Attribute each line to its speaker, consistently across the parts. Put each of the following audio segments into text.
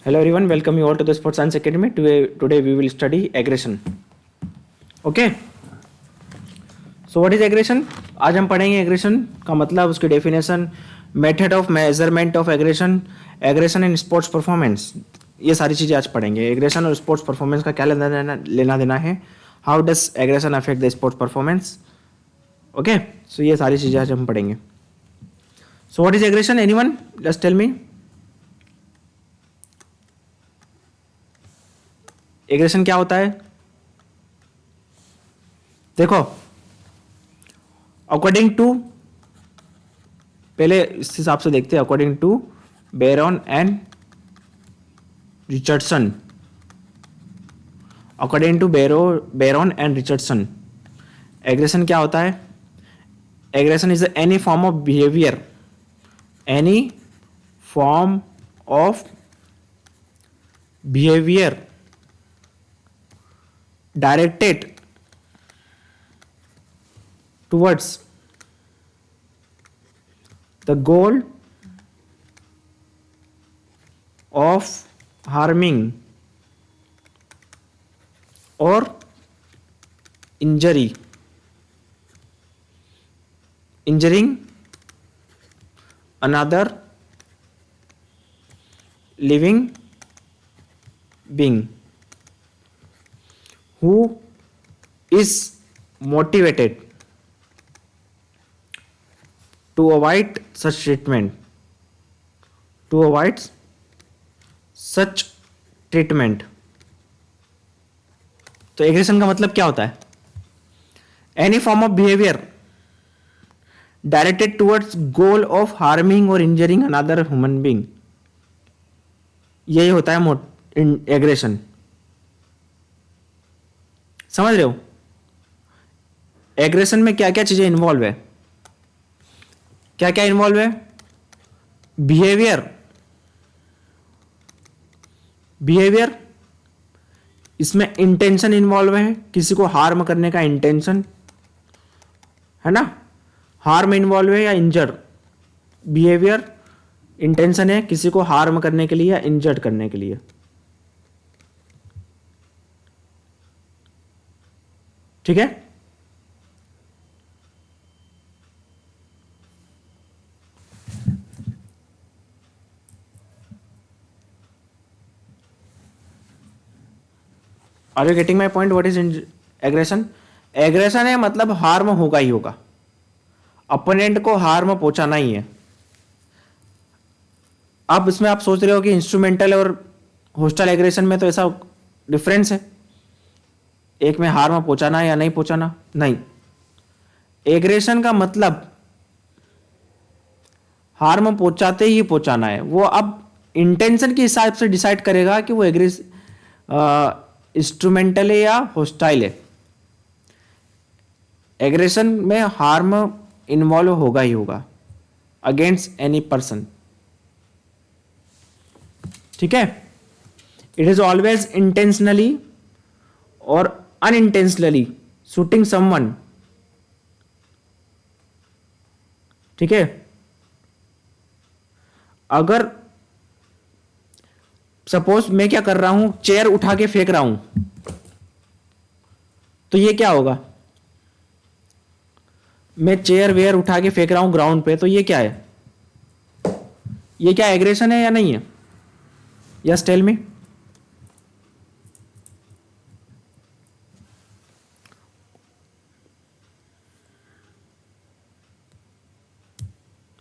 Speaker 1: Hello everyone, welcome you all to the Sports Science Academy. Today we will study aggression. Okay. So what is aggression? आज हम पढ़ेंगे aggression का मतलब, उसकी definition, method of measurement of aggression, aggression in sports performance. ये सारी चीज़ें आज पढ़ेंगे. aggression और sports performance का क्या लेना देना है. How does aggression affect the sports performance? Okay. So ये सारी चीज़ें आज हम पढ़ेंगे. So what is aggression? Anyone? Just tell me. Aggression क्या होता है? देखो, अकॉर्डिंग टू, पहले इस हिसाब से देखते हैं. According to Baron and Richardson, according to Baron and Richardson, aggression क्या होता है? Aggression is any form of behaviour, any form of behaviour directed towards the goal of harming or injuring another living being who is motivated to avoid such treatment, तो aggression का मतलब क्या होता है? Any form of behaviour directed towards goal of harming और injuring another human being, यही होता है एग्रेशन. समझ रहे हो? एग्रेशन में क्या क्या चीजें इन्वॉल्व है? क्या क्या इन्वॉल्व है? बिहेवियर, इसमें इंटेंशन इन्वॉल्व है, किसी को हार्म करने का इंटेंशन है ना. हार्म इन्वॉल्व है या इंजर. बिहेवियर, इंटेंशन है किसी को हार्म करने के लिए या इंजर्ड करने के लिए. ठीक है. Are you getting my point? What is aggression? Aggression है मतलब हार्म होगा ही होगा, अपोनेंट को हार्म पहुंचाना ही है. अब इसमें आप सोच रहे हो कि इंस्ट्रूमेंटल और होस्टाइल एग्रेशन में तो ऐसा डिफरेंस है, एक में हार्म पहुंचाना या नहीं पहुंचाना. नहीं, एग्रेशन का मतलब हार्म पहुंचाते ही पहुंचाना है. वो अब इंटेंशन के हिसाब से डिसाइड करेगा कि वो इंस्ट्रूमेंटल है या होस्टाइल है. एग्रेशन में हार्म इन्वॉल्व होगा ही होगा अगेंस्ट एनी पर्सन. ठीक है. इट इज ऑलवेज इंटेंशनली और unintentionally shooting someone. ठीक है. अगर सपोज मैं क्या कर रहा हूं, चेयर उठा के फेंक रहा हूं, तो ये क्या होगा? मैं चेयर वेयर उठा के फेंक रहा हूं ग्राउंड पे, तो ये क्या है? ये क्या एग्रेशन है या नहीं है? Yes tell me.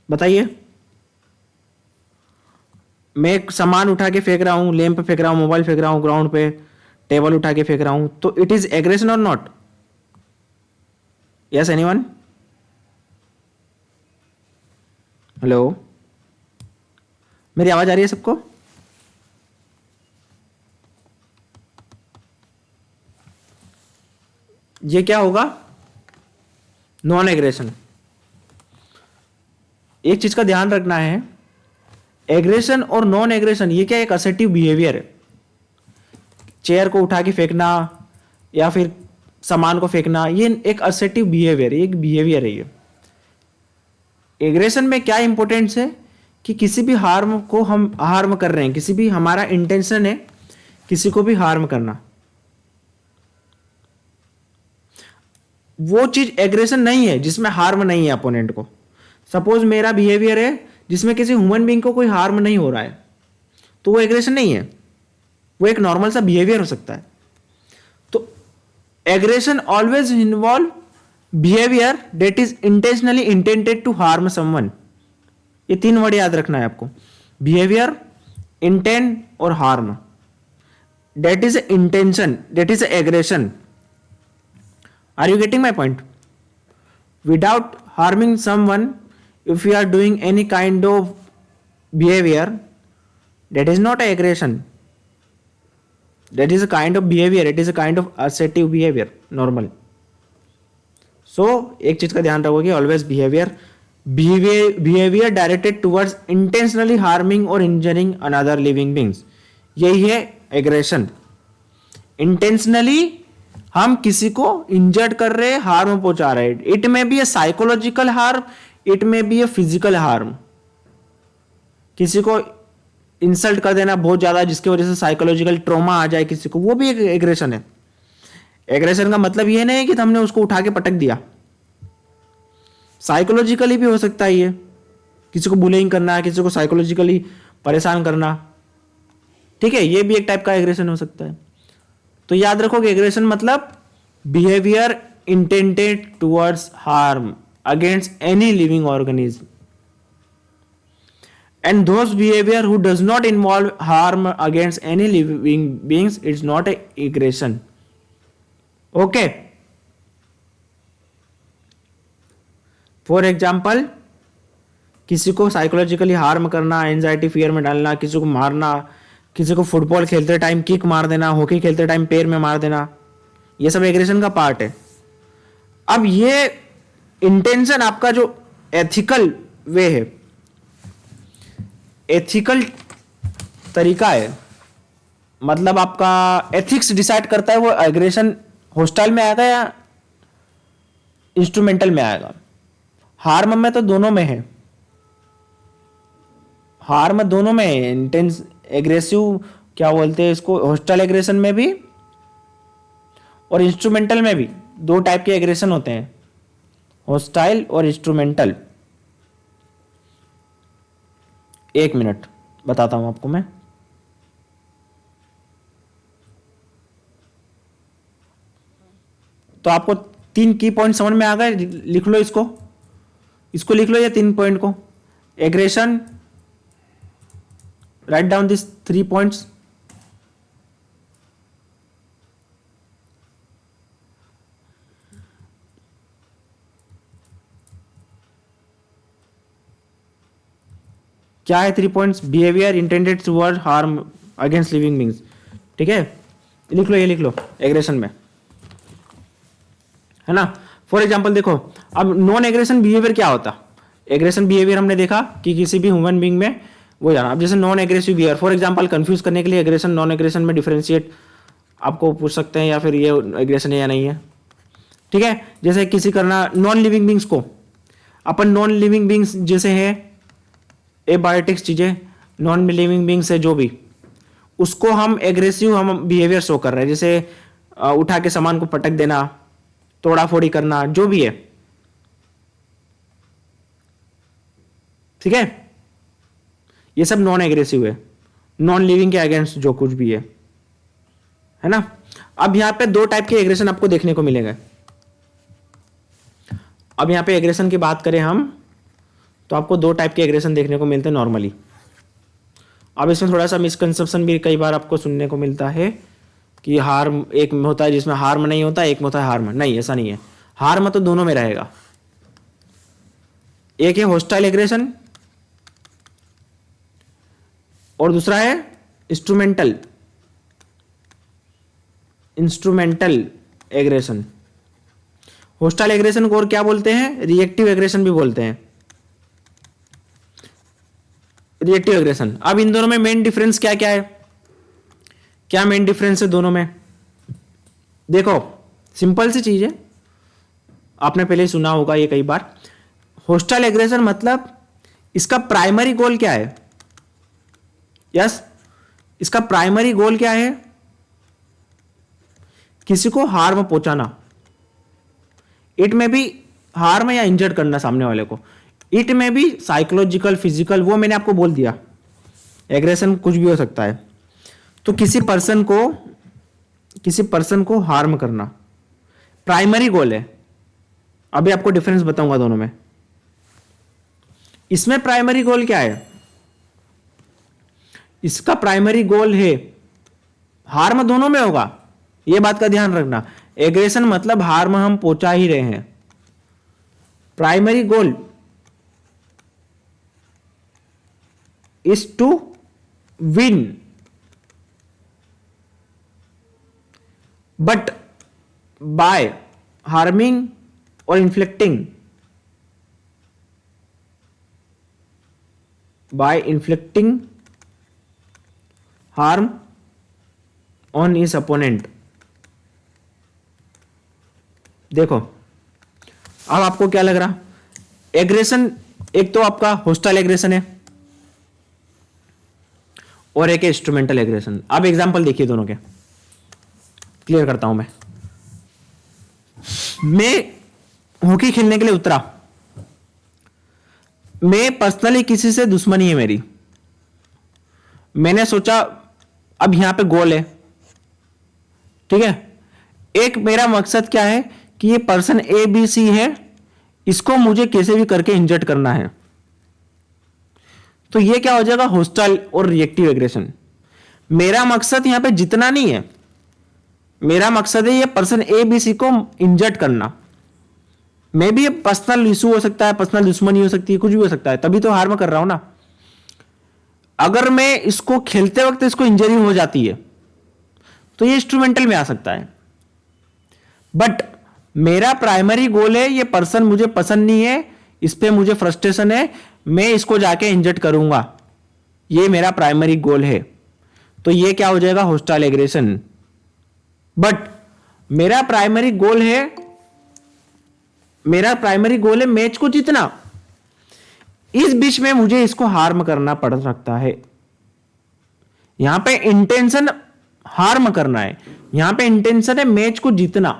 Speaker 1: बताइए. मैं एक सामान उठा के फेंक रहा हूं, लैंप फेंक रहा हूं, मोबाइल फेंक रहा हूं ग्राउंड पे, टेबल उठा के फेंक रहा हूं, तो इट इज एग्रेशन और नॉट? Yes anyone? हेलो, मेरी आवाज आ रही है सबको? ये क्या होगा? Non aggression. एक चीज का ध्यान रखना है, एग्रेशन और नॉन एग्रेशन ये क्या, एक असर्टिव बिहेवियर है. चेयर को उठा के फेंकना या फिर सामान को फेंकना, ये एक असर्टिव बिहेवियर, एक बिहेवियर है. ये एग्रेशन में क्या इंपॉर्टेंस है कि किसी भी हार्म को हम हार्म कर रहे हैं, किसी भी हमारा इंटेंशन है किसी को भी हार्म करना, वो चीज एग्रेशन नहीं है जिसमें हार्म नहीं है अपोनेंट को। सपोज मेरा बिहेवियर है जिसमें किसी ह्यूमन बीइंग को कोई हार्म नहीं हो रहा है, तो वो एग्रेशन नहीं है, वो एक नॉर्मल सा बिहेवियर हो सकता है। तो aggression always involve behaviour that is intentionally intended to harm someone. ये 3 वर्ड याद रखना है आपको, बिहेवियर, इंटेंट और harm. That is intention, that is aggression. Are you getting my point? Without harming someone, if you are doing any kind of behavior, that is not aggression. That is a kind of behavior. It is a kind of assertive behavior, normal. So, एक चीज का ध्यान रखोगे, always behavior directed towards intentionally harming or injuring another living beings. यही है aggression. Intentionally हम किसी को इंजर्ड कर रहे हैं, हार्म पहुंचा रहे हैं। It may be a psychological harm, it may be a physical harm. किसी को इंसल्ट कर देना बहुत ज्यादा जिसकी वजह से साइकोलॉजिकल ट्रॉमा आ जाए किसी को, वो भी एक एग्रेशन है। एग्रेशन का मतलब ये नहीं है कि हमने उसको उठा के पटक दिया, साइकोलॉजिकली भी हो सकता है। ये किसी को बुलिंग करना, किसी को साइकोलॉजिकली परेशान करना, ठीक है, ये भी एक टाइप का एग्रेशन हो सकता है। तो याद रखोगे एग्रेशन मतलब behaviour intended towards harm against any living organism, and those behaviour who does not involve harm against any living beings is not a aggression. Okay, for example किसी को साइकोलॉजिकली हार्म करना, एंजाइटी फियर में डालना, किसी को मारना, किसी को फुटबॉल खेलते टाइम किक मार देना, हॉकी खेलते टाइम पैर में मार देना, ये सब एग्रेशन का पार्ट है। अब ये इंटेंशन आपका जो एथिकल वे है, एथिकल तरीका है, मतलब आपका एथिक्स डिसाइड करता है वो एग्रेशन होस्टाइल में आएगा या इंस्ट्रूमेंटल में आएगा। हार्म में तो दोनों में है, हार्म दोनों में है, इंटेंस एग्रेसिव क्या बोलते हैं इसको, होस्टाइल एग्रेशन में भी और इंस्ट्रूमेंटल में भी। 2 टाइप के एग्रेशन होते हैं, होस्टाइल और इंस्ट्रूमेंटल। 1 मिनट बताता हूं आपको मैं। तो आपको 3 की पॉइंट समझ में आ गए, लिख लो इसको लिख लो ये 3 पॉइंट को। Aggression, write down these 3 points. क्या है 3 points? Behaviour intended toward harm against living beings, ठीक है, लिख लो, ये लिख लो एग्रेशन में, है ना। फॉर एग्जांपल देखो, अब नॉन एग्रेशन बिहेवियर क्या होता। एग्रेशन बिहेवियर हमने देखा कि किसी भी ह्यूमन बीइंग में वो जाना। अब जैसे non aggressive behaviour, for example confuse करने के लिए एग्रेशन नॉन एग्रेशन में डिफरेंशिएट आपको पूछ सकते हैं, या फिर ये एग्रेशन है या नहीं है, ठीक है। जैसे किसी करना नॉन लिविंग बींग्स को, अपन नॉन लिविंग बींग्स जैसे है एबायोटिक्स चीजें, नॉन लिविंग बींग्स है जो भी, उसको हम एग्रेसिव हम बिहेवियर शो कर रहे हैं। जैसे उठा के सामान को पटक देना, तोड़ा फोड़ी करना, जो भी है, ठीक है, ये सब नॉन एग्रेसिव है, नॉन लिविंग के अगेंस्ट जो कुछ भी है ना। अब यहां पे 2 टाइप के एग्रेशन आपको देखने को मिलेंगे। अब यहां पे एग्रेशन की बात करें हम, तो आपको 2 टाइप के एग्रेशन देखने को मिलते हैं नॉर्मली। अब इसमें थोड़ा सा मिसकंसेप्शन भी कई बार आपको सुनने को मिलता है कि हार्म एक में होता है जिसमें हार्म नहीं होता, एक में होता है हार्म। नहीं, ऐसा नहीं है, हार्म तो दोनों में रहेगा। एक है होस्टाइल एग्रेशन और दूसरा है इंस्ट्रूमेंटल एग्रेशन। होस्टाइल एग्रेशन को और क्या बोलते हैं? रिएक्टिव एग्रेशन भी बोलते हैं, रिएक्टिव एग्रेशन। अब इन दोनों में मेन डिफरेंस क्या क्या है? क्या मेन डिफरेंस है दोनों में? देखो, सिंपल सी चीज है, आपने पहले सुना होगा ये कई बार। होस्टाइल एग्रेशन मतलब इसका प्राइमरी गोल क्या है? यस, इसका प्राइमरी गोल क्या है? किसी को हार्म पहुंचाना। इट में भी हार्म या इंजर्ड करना सामने वाले को, इट में भी साइकोलॉजिकल, फिजिकल, वो मैंने आपको बोल दिया। एग्रेशन कुछ भी हो सकता है। तो किसी पर्सन को हार्म करना प्राइमरी गोल है। अभी आपको डिफरेंस बताऊंगा दोनों में। इसमें प्राइमरी गोल क्या है? इसका प्राइमरी गोल है, हार्म दोनों में होगा, यह बात का ध्यान रखना। एग्रेशन मतलब हार्म हम पहुंचा ही रहे हैं। Primary goal is to win, but by harming और inflicting, by inflicting harm on his opponent। देखो अब आपको क्या लग रहा? एग्रेशन एक तो आपका होस्टाइल एग्रेशन है और एक इंस्ट्रूमेंटल एग्रेशन। अब एग्जांपल देखिए दोनों के, क्लियर करता हूं मैं हॉकी खेलने के लिए उतरा। मैं पर्सनली किसी से दुश्मनी है मेरी। मैंने सोचा अब यहां पे गोल है, ठीक है। एक मेरा मकसद क्या है कि ये पर्सन ए बी सी है, इसको मुझे कैसे भी करके इंजर्ड करना है। तो ये क्या हो जाएगा? होस्टाइल और रिएक्टिव एग्रेशन। मेरा मकसद यहां पे जितना नहीं है, मेरा मकसद है ये पर्सन ए बी सी को इंजर्ड करना। मे भी पर्सनल इशू हो सकता है, पर्सनल दुश्मनी हो सकती है, कुछ भी हो सकता है, तभी तो हार्म कर रहा हूं ना। अगर मैं इसको खेलते वक्त इसको इंजरी हो जाती है तो ये इंस्ट्रूमेंटल में आ सकता है। बट मेरा प्राइमरी गोल है, ये पर्सन मुझे पसंद नहीं है, इस पे मुझे फ्रस्ट्रेशन है, मैं इसको जाके इंजर्ड करूंगा, ये मेरा प्राइमरी गोल है। तो ये क्या हो जाएगा? Hostile aggression. बट मेरा प्राइमरी गोल है मैच को जीतना। इस बीच में मुझे इसको हार्म करना पड़ सकता है। यहां पे इंटेंशन हार्म करना है, यहां पे इंटेंशन है मैच को जीतना।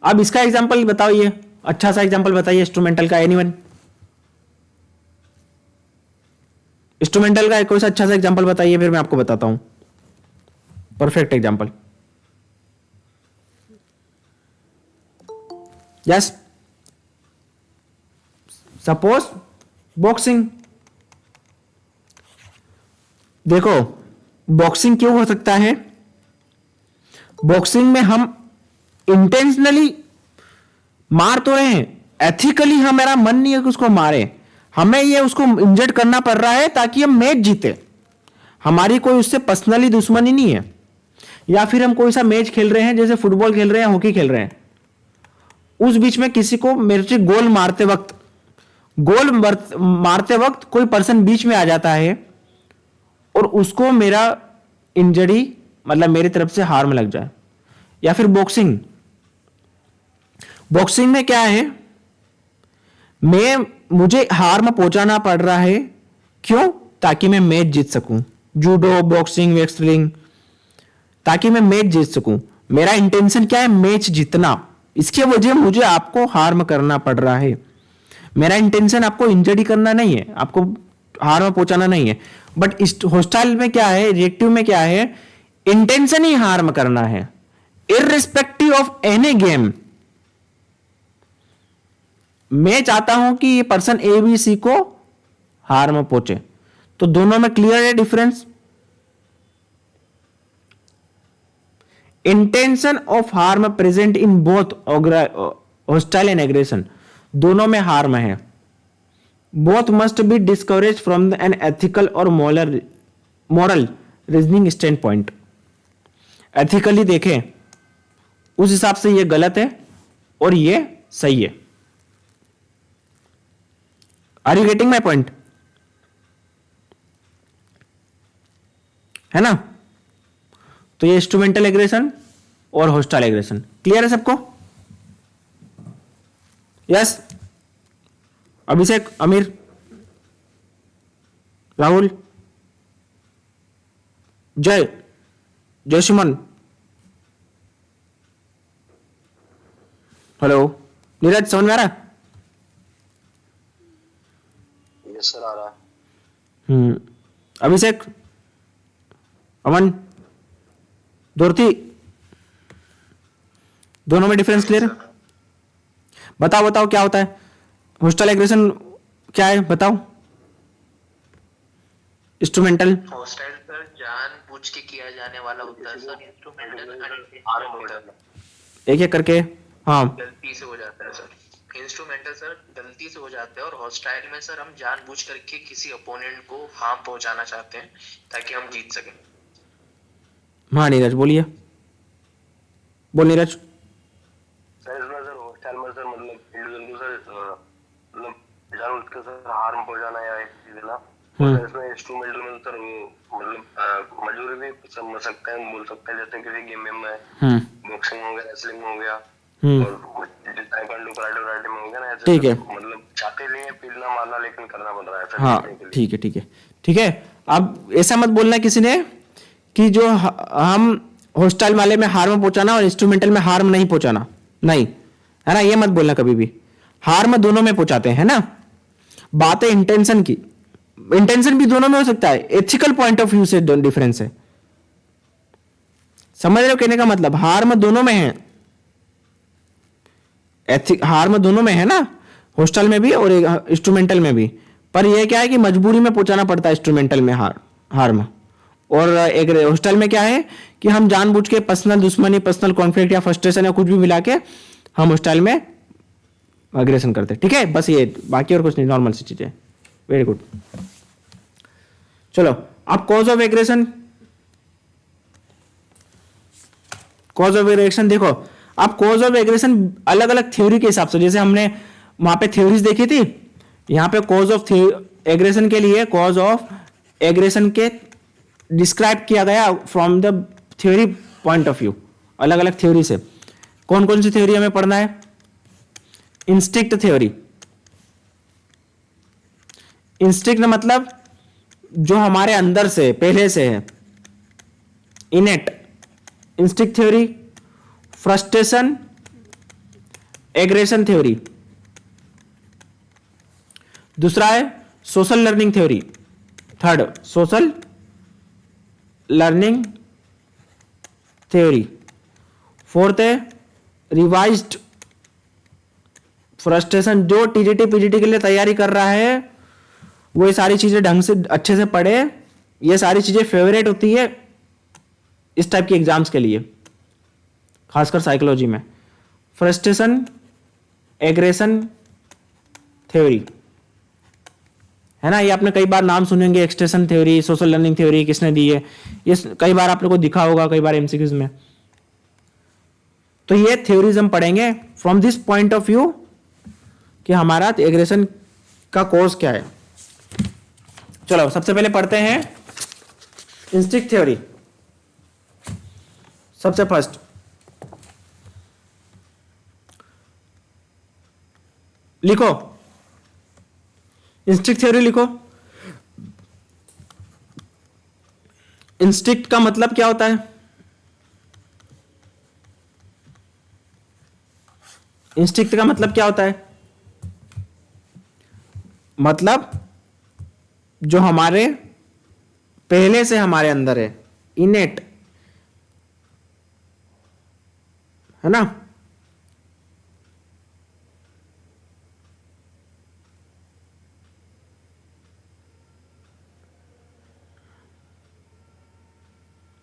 Speaker 1: अब इसका एग्जांपल बताइए, अच्छा सा एग्जांपल बताइए इंस्ट्रूमेंटल का। एनीवन? इंस्ट्रूमेंटल का कोई सा अच्छा सा एग्जांपल बताइए, फिर मैं आपको बताता हूं perfect example. Yes, suppose boxing. देखो बॉक्सिंग क्यों हो सकता है? बॉक्सिंग में हम इंटेंशनली मार तो रहे हैं, एथिकली हमारा मन नहीं है कि उसको मारे, हमें ये उसको इंजर्ड करना पड़ रहा है ताकि हम मैच जीते। हमारी कोई उससे पर्सनली दुश्मनी नहीं है। या फिर हम कोई सा मैच खेल रहे हैं, जैसे फुटबॉल खेल रहे हैं, हॉकी खेल रहे हैं, उस बीच में किसी को मेरे से गोल मारते वक्त कोई पर्सन बीच में आ जाता है और उसको मेरा इंजरी मतलब मेरी तरफ से हार्म लग जाए। या फिर बॉक्सिंग में क्या है? मुझे हार्म पहुंचाना पड़ रहा है, क्यों? ताकि मैं मैच जीत सकूं। जूडो, बॉक्सिंग, रेसलिंग, ताकि मैं मैच जीत सकूं। मेरा इंटेंशन क्या है? मैच जीतना। इसके वजह मुझे आपको हार्म करना पड़ रहा है। मेरा इंटेंशन आपको इंजरी करना नहीं है, आपको हार्म पहुंचाना नहीं है। बट इस होस्टाइल में क्या है, रिएक्टिव में क्या है? इंटेंशन ही हार्म करना है, इररिस्पेक्टिव ऑफ एनी गेम। मैं चाहता हूं कि ये पर्सन ए बी सी को हार्म पहुंचे। तो दोनों में क्लियर है difference? Intention of harm present in both hostile and aggression, दोनों में हार्म है। Both must be discourage from an ethical और moral reasoning stand point. Ethically देखें उस हिसाब से ये गलत है और ये सही है। Are you getting my point? है ना? तो ये इंस्ट्रूमेंटल एग्रेशन और होस्टाइल एग्रेशन क्लियर है सबको? यस, अभिषेक, अमीर, राहुल, जय, जयसुमन, हेलो, नीरज, समझ में आ रहा है?
Speaker 2: यस सर, आ रहा है।
Speaker 1: अभिषेक, अमन, दोरती, दोनों में डिफरेंस क्लियर है? बताओ बताओ क्या होता है होस्टल एग्रेशन, क्या है बताओ? इंस्ट्रूमेंटल,
Speaker 2: हॉस्टाइल सर जानबूझ के किया जाने वाला होता है सर। इंस्ट्रूमेंटल हार्म होता है,
Speaker 1: एक एक करके, हाँ
Speaker 2: गलती से हो जाता है सर। इंस्ट्रूमेंटल सर गलती से हो जाता है, और हॉस्टाइल में सर हम जानबूझ करके किसी अपोनेंट को हार्म पहुंचाना चाहते हैं ताकि हम जीत सकें।
Speaker 1: हाँ नीरज बोलिए, बोल नीरज।
Speaker 2: सर इसमें सर हॉस्टाइल में सर मतलब इंडिविजुअल को सर मतलब जानबूझ के सर हार्म पहुंचाना या एक चीज देना। और इसमें इंस्ट्रूमेंटल में सर वो मतलब मजबूरी भी समझ सकते हैं, बोल सकते हैं, जैसे किसी गेम में बॉक्सिंग हो गया, रेसलिंग हो गया, और ताइक्वांडो, कराटे वराटे में हो गया ना, ऐसे
Speaker 1: ठीक है,
Speaker 2: मतलब चाहते नहीं है पीटना मारना, लेकिन करना पड़ रहा है सर
Speaker 1: हाँ
Speaker 2: जीतने के लिए।
Speaker 1: ठीक है ठीक है ठीक है। अब ऐसा मत बोलना किसी ने कि जो हम हॉस्टाइल वाले में हार्म पहुंचाना और इंस्ट्रूमेंटल में हार्म नहीं पहुंचाना, नहीं है ना, ये मत बोलना कभी भी। हार्म दोनों में पहुंचाते हैं ना। बात है इंटेंशन की, इंटेंशन भी दोनों में हो सकता है, एथिकल पॉइंट ऑफ व्यू से डिफरेंस है। समझ रहे हो कहने का मतलब? हार्म दोनों में है, हार्म दोनों में है ना, हॉस्टल में भी और इंस्ट्रूमेंटल में भी। पर यह क्या है कि मजबूरी में पहुंचाना पड़ता है इंस्ट्रूमेंटल में हार्म। और एक हॉस्टल में क्या है कि हम जानबूझ के पर्सनल दुश्मनी, पर्सनल कॉन्फ्लिक्ट या फ्रस्ट्रेशन या कुछ भी मिला के हम हॉस्टल में अग्रेशन करते हैं। ठीक है, बस ये, बाकी और कुछ नहीं, नॉर्मल सी चीजें। Very good. चलो अब cause of aggression, cause of aggression देखो। अब कॉज ऑफ एग्रेशन अलग अलग थ्योरी के हिसाब से, जैसे हमने वहां पे थ्योरीज देखी थी, यहां पे कॉज ऑफ एग्रेशन के लिए कॉज ऑफ एग्रेशन के डिस्क्राइब किया गया from the theory point of view, अलग अलग थ्योरी से। कौन कौन सी थ्योरी हमें पढ़ना है? Instinct theory. इंस्टिक्ट मतलब जो हमारे अंदर से पहले से है, इनेट। Instinct theory, frustration aggression theory. दूसरा है social learning theory, third social learning theory. Fourth है रिवाइज्ड फ्रस्ट्रेशन। जो टीजीटी पीजीटी के लिए तैयारी कर रहा है वो ये सारी चीजें ढंग से अच्छे से पढ़े, ये सारी चीजें फेवरेट होती है इस टाइप की एग्जाम्स के लिए, खासकर साइकोलॉजी में। फ्रस्ट्रेशन एग्रेशन थ्योरी है ना, ये आपने कई बार नाम सुनेंगे, extension theory, social learning theory किसने दी है, ये कई बार आप लोग को दिखा होगा, कई बार एमसीक्यूज में। तो ये थ्योरीज हम पढ़ेंगे from this point of view कि हमारा एग्रेशन का कोर्स क्या है। चलो सबसे पहले पढ़ते हैं इंस्टिंक्ट थ्योरी। सबसे फर्स्ट लिखो, इंस्टिंक्ट थ्योरी लिखो। इंस्टिंक्ट का मतलब क्या होता है? इंस्टिंक्ट का मतलब क्या होता है? मतलब जो हमारे पहले से हमारे अंदर है, इनेट है ना।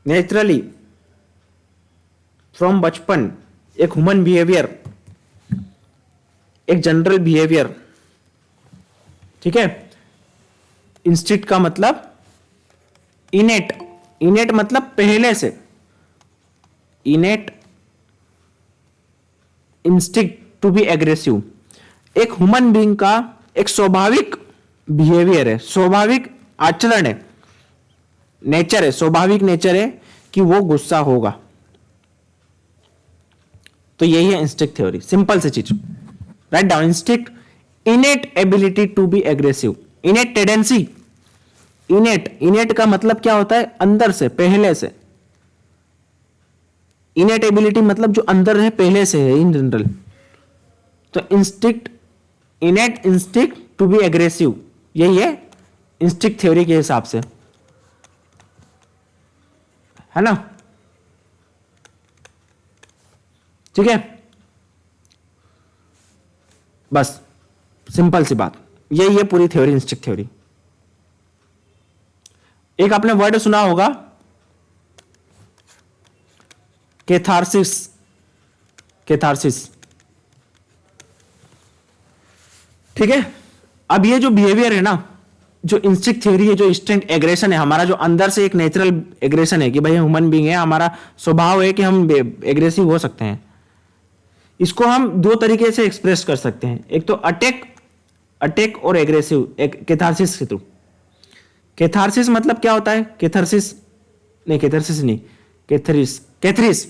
Speaker 1: नेचुरली फ्रॉम बचपन एक ह्यूमन बिहेवियर, एक जनरल बिहेवियर, ठीक है। इंस्टिंक्ट का मतलब इनेट, इनेट मतलब पहले से, innate instinct to be aggressive. एक ह्यूमन बीइंग का एक स्वाभाविक बिहेवियर है, स्वाभाविक आचरण है, नेचर है, स्वाभाविक नेचर है कि वो गुस्सा होगा। तो यही है इंस्टिंक्ट थ्योरी, सिंपल सी चीज, write down instinct, innate ability to be aggressive, innate tendency, innate का मतलब क्या होता है, अंदर से, पहले से। इनेट एबिलिटी मतलब जो अंदर है, पहले से है इन जनरल। तो instinct, innate instinct to be aggressive, यही है इंस्टिंक्ट थ्योरी के हिसाब से, है ना। ठीक है, बस सिंपल सी बात, यही है पूरी थ्योरी, इंस्टिंक्ट थ्योरी। एक आपने वर्ड सुना होगा कैथारसिस, कैथारसिस, ठीक है। अब ये जो बिहेवियर है ना, जो इंस्टिंक्ट थ्योरी है, जो इंस्टिंक्ट एग्रेशन है हमारा, जो अंदर से एक नेचुरल एग्रेशन है कि भाई ह्यूमन बीइंग है, हमारा स्वभाव है कि हम एग्रेसिव हो सकते हैं। इसको हम दो तरीके से एक्सप्रेस कर सकते हैं, एक तो अटैक और एग्रेसिव, कैथारसिस के थ्रू। कैथारसिस मतलब क्या होता है, कैथारसिस नहीं, कैथरिस,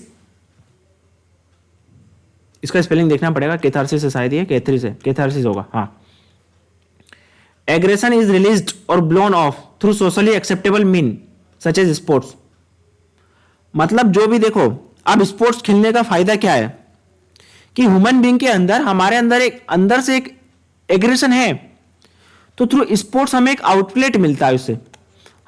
Speaker 1: इसका स्पेलिंग देखना पड़ेगा, कैथारसिस से शायद ये कैथरिस है, कैथारसिस होगा, हाँ। एग्रेशन इज रिलीज्ड और blown off through socially acceptable mean such as sports. मतलब जो भी देखो, अब स्पोर्ट्स खेलने का फायदा क्या है कि ह्यूमन बीइंग के अंदर, हमारे अंदर अंदर से एक एग्रेशन है, तो थ्रू स्पोर्ट्स हमें एक आउटलेट मिलता है, उससे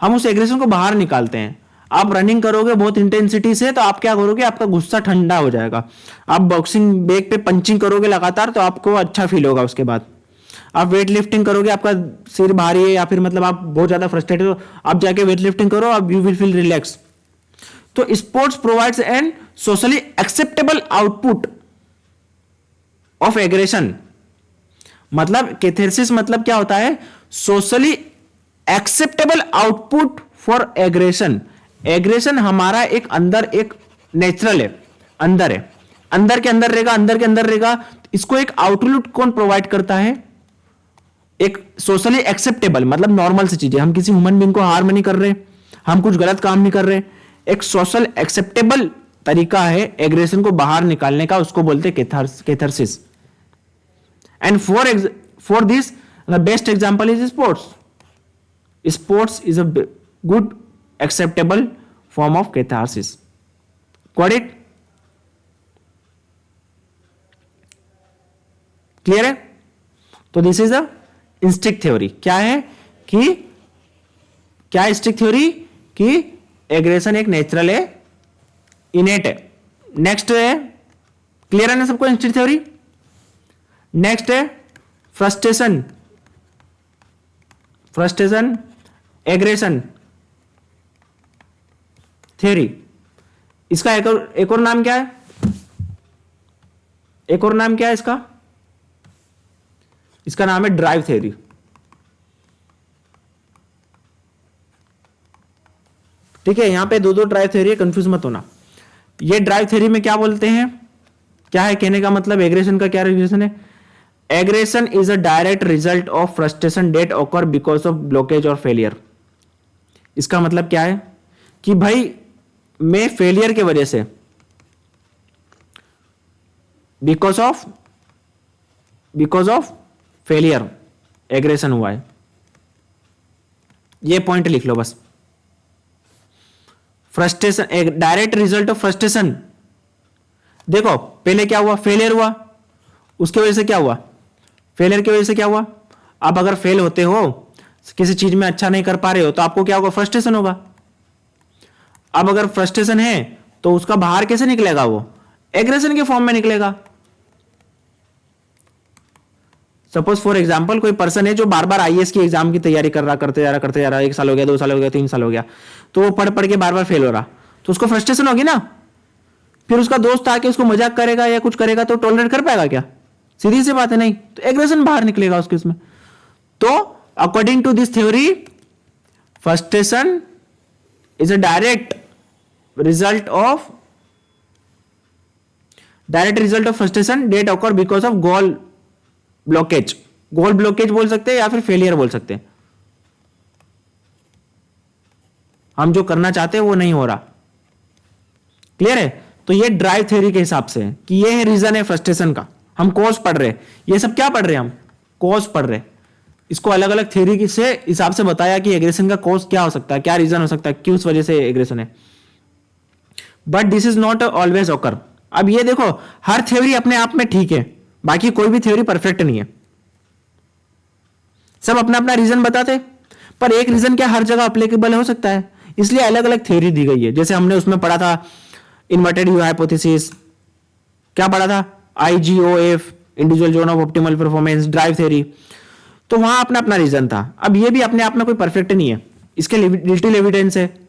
Speaker 1: हम उस एग्रेशन को बाहर निकालते हैं। आप रनिंग करोगे बहुत इंटेंसिटी से, तो आप क्या करोगे, आपका गुस्सा ठंडा हो जाएगा। आप बॉक्सिंग बैग पे पंचिंग करोगे लगातार, तो आपको अच्छा फील होगा। उसके बाद आप वेट लिफ्टिंग करोगे, आपका सिर भारी है या फिर मतलब आप बहुत ज्यादा फ्रस्ट्रेटेड हो, आप जाके वेट लिफ्टिंग करो, आप यू विल फील रिलैक्स। तो sports provides N socially acceptable output of aggression. मतलब कैथारसिस मतलब क्या होता है, socially acceptable output for aggression. Aggression हमारा एक अंदर एक नेचुरल है, अंदर है, अंदर के अंदर रहेगा, अंदर के अंदर रहेगा। इसको एक आउटपुट कौन प्रोवाइड करता है, एक सोशली एक्सेप्टेबल, मतलब नॉर्मल सी चीजें, हम किसी ह्यूमन बीइंग को हार्म नहीं कर रहे, हम कुछ गलत काम नहीं कर रहे, एक सोशल एक्सेप्टेबल तरीका है एग्रेशन को बाहर निकालने का, उसको बोलते हैं catharsis. And for this the best example is sports. Sports is a good acceptable form of catharsis. Got it? Clear है? तो this is the instinct theory. क्या है कि क्या इंस्टिंक्ट थ्योरी कि एग्रेशन एक नेचुरल है, इनेट है। नेक्स्ट है, क्लियर है ना सबको इंस्टिंक्ट थ्योरी? नेक्स्ट है फ्रस्ट्रेशन, एग्रेशन थ्योरी। इसका एक और नाम क्या है, एक और नाम क्या है इसका? इसका नाम है ड्राइव थ्योरी। ठीक है, यहां पे दो ड्राइव थ्योरी है, कंफ्यूज मत होना। ये ड्राइव थ्योरी में क्या बोलते हैं, क्या है कहने का मतलब, एग्रेशन का क्या रिलेशन है? Aggression is a direct result of frustration that occur because of blockage और फेलियर। इसका मतलब क्या है कि भाई मैं फेलियर के वजह से, बिकॉज ऑफ फेलियर एग्रेशन हुआ है। ये पॉइंट लिख लो बस। फ्रस्ट्रेशन एक डायरेक्ट रिजल्ट ऑफ फ्रस्ट्रेशन। देखो पहले क्या हुआ, फेलियर हुआ, उसकी वजह से क्या हुआ, फेलियर की वजह से क्या हुआ। आप अगर फेल होते हो, किसी चीज में अच्छा नहीं कर पा रहे हो, तो आपको क्या होगा, फ्रस्ट्रेशन होगा। अब अगर फ्रस्ट्रेशन है तो उसका बाहर कैसे निकलेगा, वो एग्रेशन के फॉर्म में निकलेगा। सपोज फॉर एग्जांपल कोई पर्सन है जो बार बार आईएएस की एग्जाम की तैयारी करते जा रहा, 1 साल हो गया, 2 साल हो गया, 3 साल हो गया, तो वो पढ़ के बार बार फेल हो रहा, तो उसको फ्रस्ट्रेशन होगी ना। फिर उसका दोस्त आके उसको मजाक करेगा या कुछ करेगा, तो टॉलरेट कर पाएगा क्या? सीधी सी बात है नहीं, तो एग्रेशन बाहर निकलेगा उसके इसमें। तो according to this theory, frustration is a direct result of frustration that occur because of goal blockage बोल सकते हैं या फिर फेलियर बोल सकते हैं। हम जो करना चाहते हैं वो नहीं हो रहा। क्लियर है? तो ये ड्राइव थ्योरी के हिसाब से है कि ये है रीजन है फ्रस्ट्रेशन का, हम कॉज पढ़ रहे हैं, ये सब क्या पढ़ रहे हैं, हम कॉज पढ़ रहे हैं। इसको अलग अलग थ्योरी से हिसाब से बताया कि एग्रेशन का कॉज क्या हो सकता है, क्या रीजन हो सकता है, क्यों उस वजह से एग्रेशन है। But this is not always occur. अब ये देखो, हर थ्योरी अपने आप में ठीक है, बाकी कोई भी थ्योरी परफेक्ट नहीं है। सब अपना अपना रीजन बताते, पर एक रीजन क्या हर जगह अप्लीकेबल हो सकता है, इसलिए अलग अलग थ्योरी दी गई है। जैसे हमने उसमें पढ़ा था इन्वर्टेड यू हाइपोथेसिस, क्या पढ़ा था, IGOF, individual zone of optimal performance, drive theory, तो वहां अपना अपना रीजन था। अब ये भी अपने आप में कोई परफेक्ट नहीं है, इसके लिटिल एविडेंस है।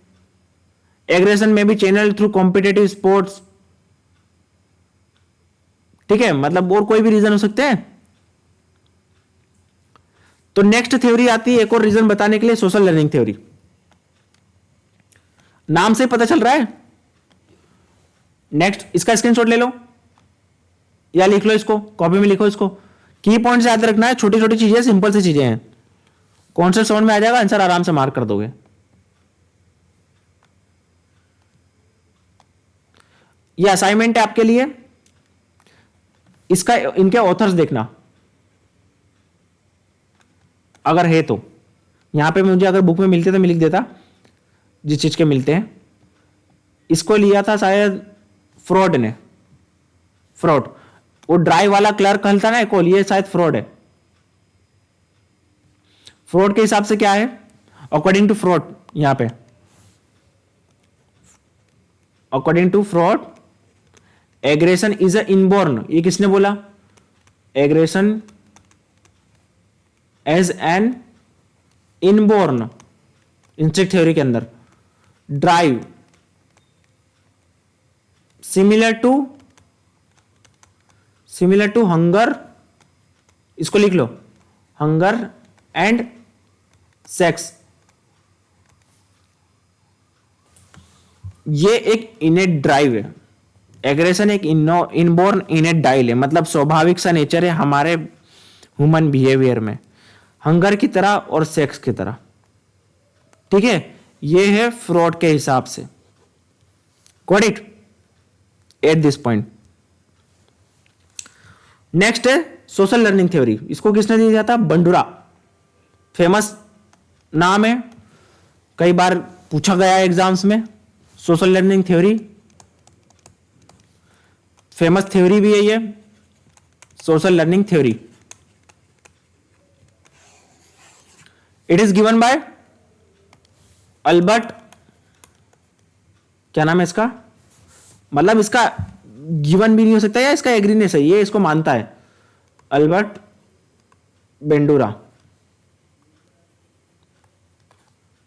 Speaker 1: एग्रेशन में भी चैनल थ्रू कॉम्पिटेटिव स्पोर्ट्स, ठीक है, मतलब और कोई भी रीजन हो सकते हैं। तो नेक्स्ट थ्योरी आती है एक और रीजन बताने के लिए, सोशल लर्निंग थ्योरी। नाम से पता चल रहा है। नेक्स्ट, इसका स्क्रीनशॉट ले लो या लिख लो, इसको कॉपी में लिखो। इसको की पॉइंट्स याद रखना है, छोटी छोटी चीजें, सिंपल सी चीजें हैं, कॉन्सेप्ट समझ में आ जाएगा, आंसर आराम से मार्क कर दोगे। ये असाइनमेंट है आपके लिए, इसका इनके ऑथर्स देखना अगर है तो। यहां पे मुझे अगर बुक में मिलते तो मैं लिख देता जिस चीज के मिलते हैं। इसको लिया था शायद फ्रॉड ने, फ्रॉड, वो ड्राइव वाला क्लर्क हल था ना एक, ये शायद फ्रॉड है। फ्रॉड के हिसाब से क्या है, अकॉर्डिंग टू फ्रॉड, यहां पे according to Freud aggression is a inborn, ये किसने बोला, aggression as an inborn, instinct theory के अंदर, ड्राइव सिमिलर टू हंगर, इसको लिख लो, हंगर एंड सेक्स। ये एक इनेट ड्राइव है, एग्रेशन एक इनबॉर्न इनेट डाइल है, मतलब स्वाभाविक सा नेचर है हमारे ह्यूमन बिहेवियर में, हंगर की तरह और सेक्स की तरह, ठीक है। ये है फ्रॉड के हिसाब से, got it at this point. Next है सोशल लर्निंग थ्योरी, इसको किसने दिया था, बंडूरा, फेमस नाम है, कई बार पूछा गया है एग्जाम्स में। Social learning theory famous theory भी है ये, social learning theory. It is given by Albert, क्या नाम है इसका, मतलब इसका गिवन भी नहीं हो सकता या इसका एग्रीनेस है, ये इसको मानता है, अल्बर्ट बेंडूरा,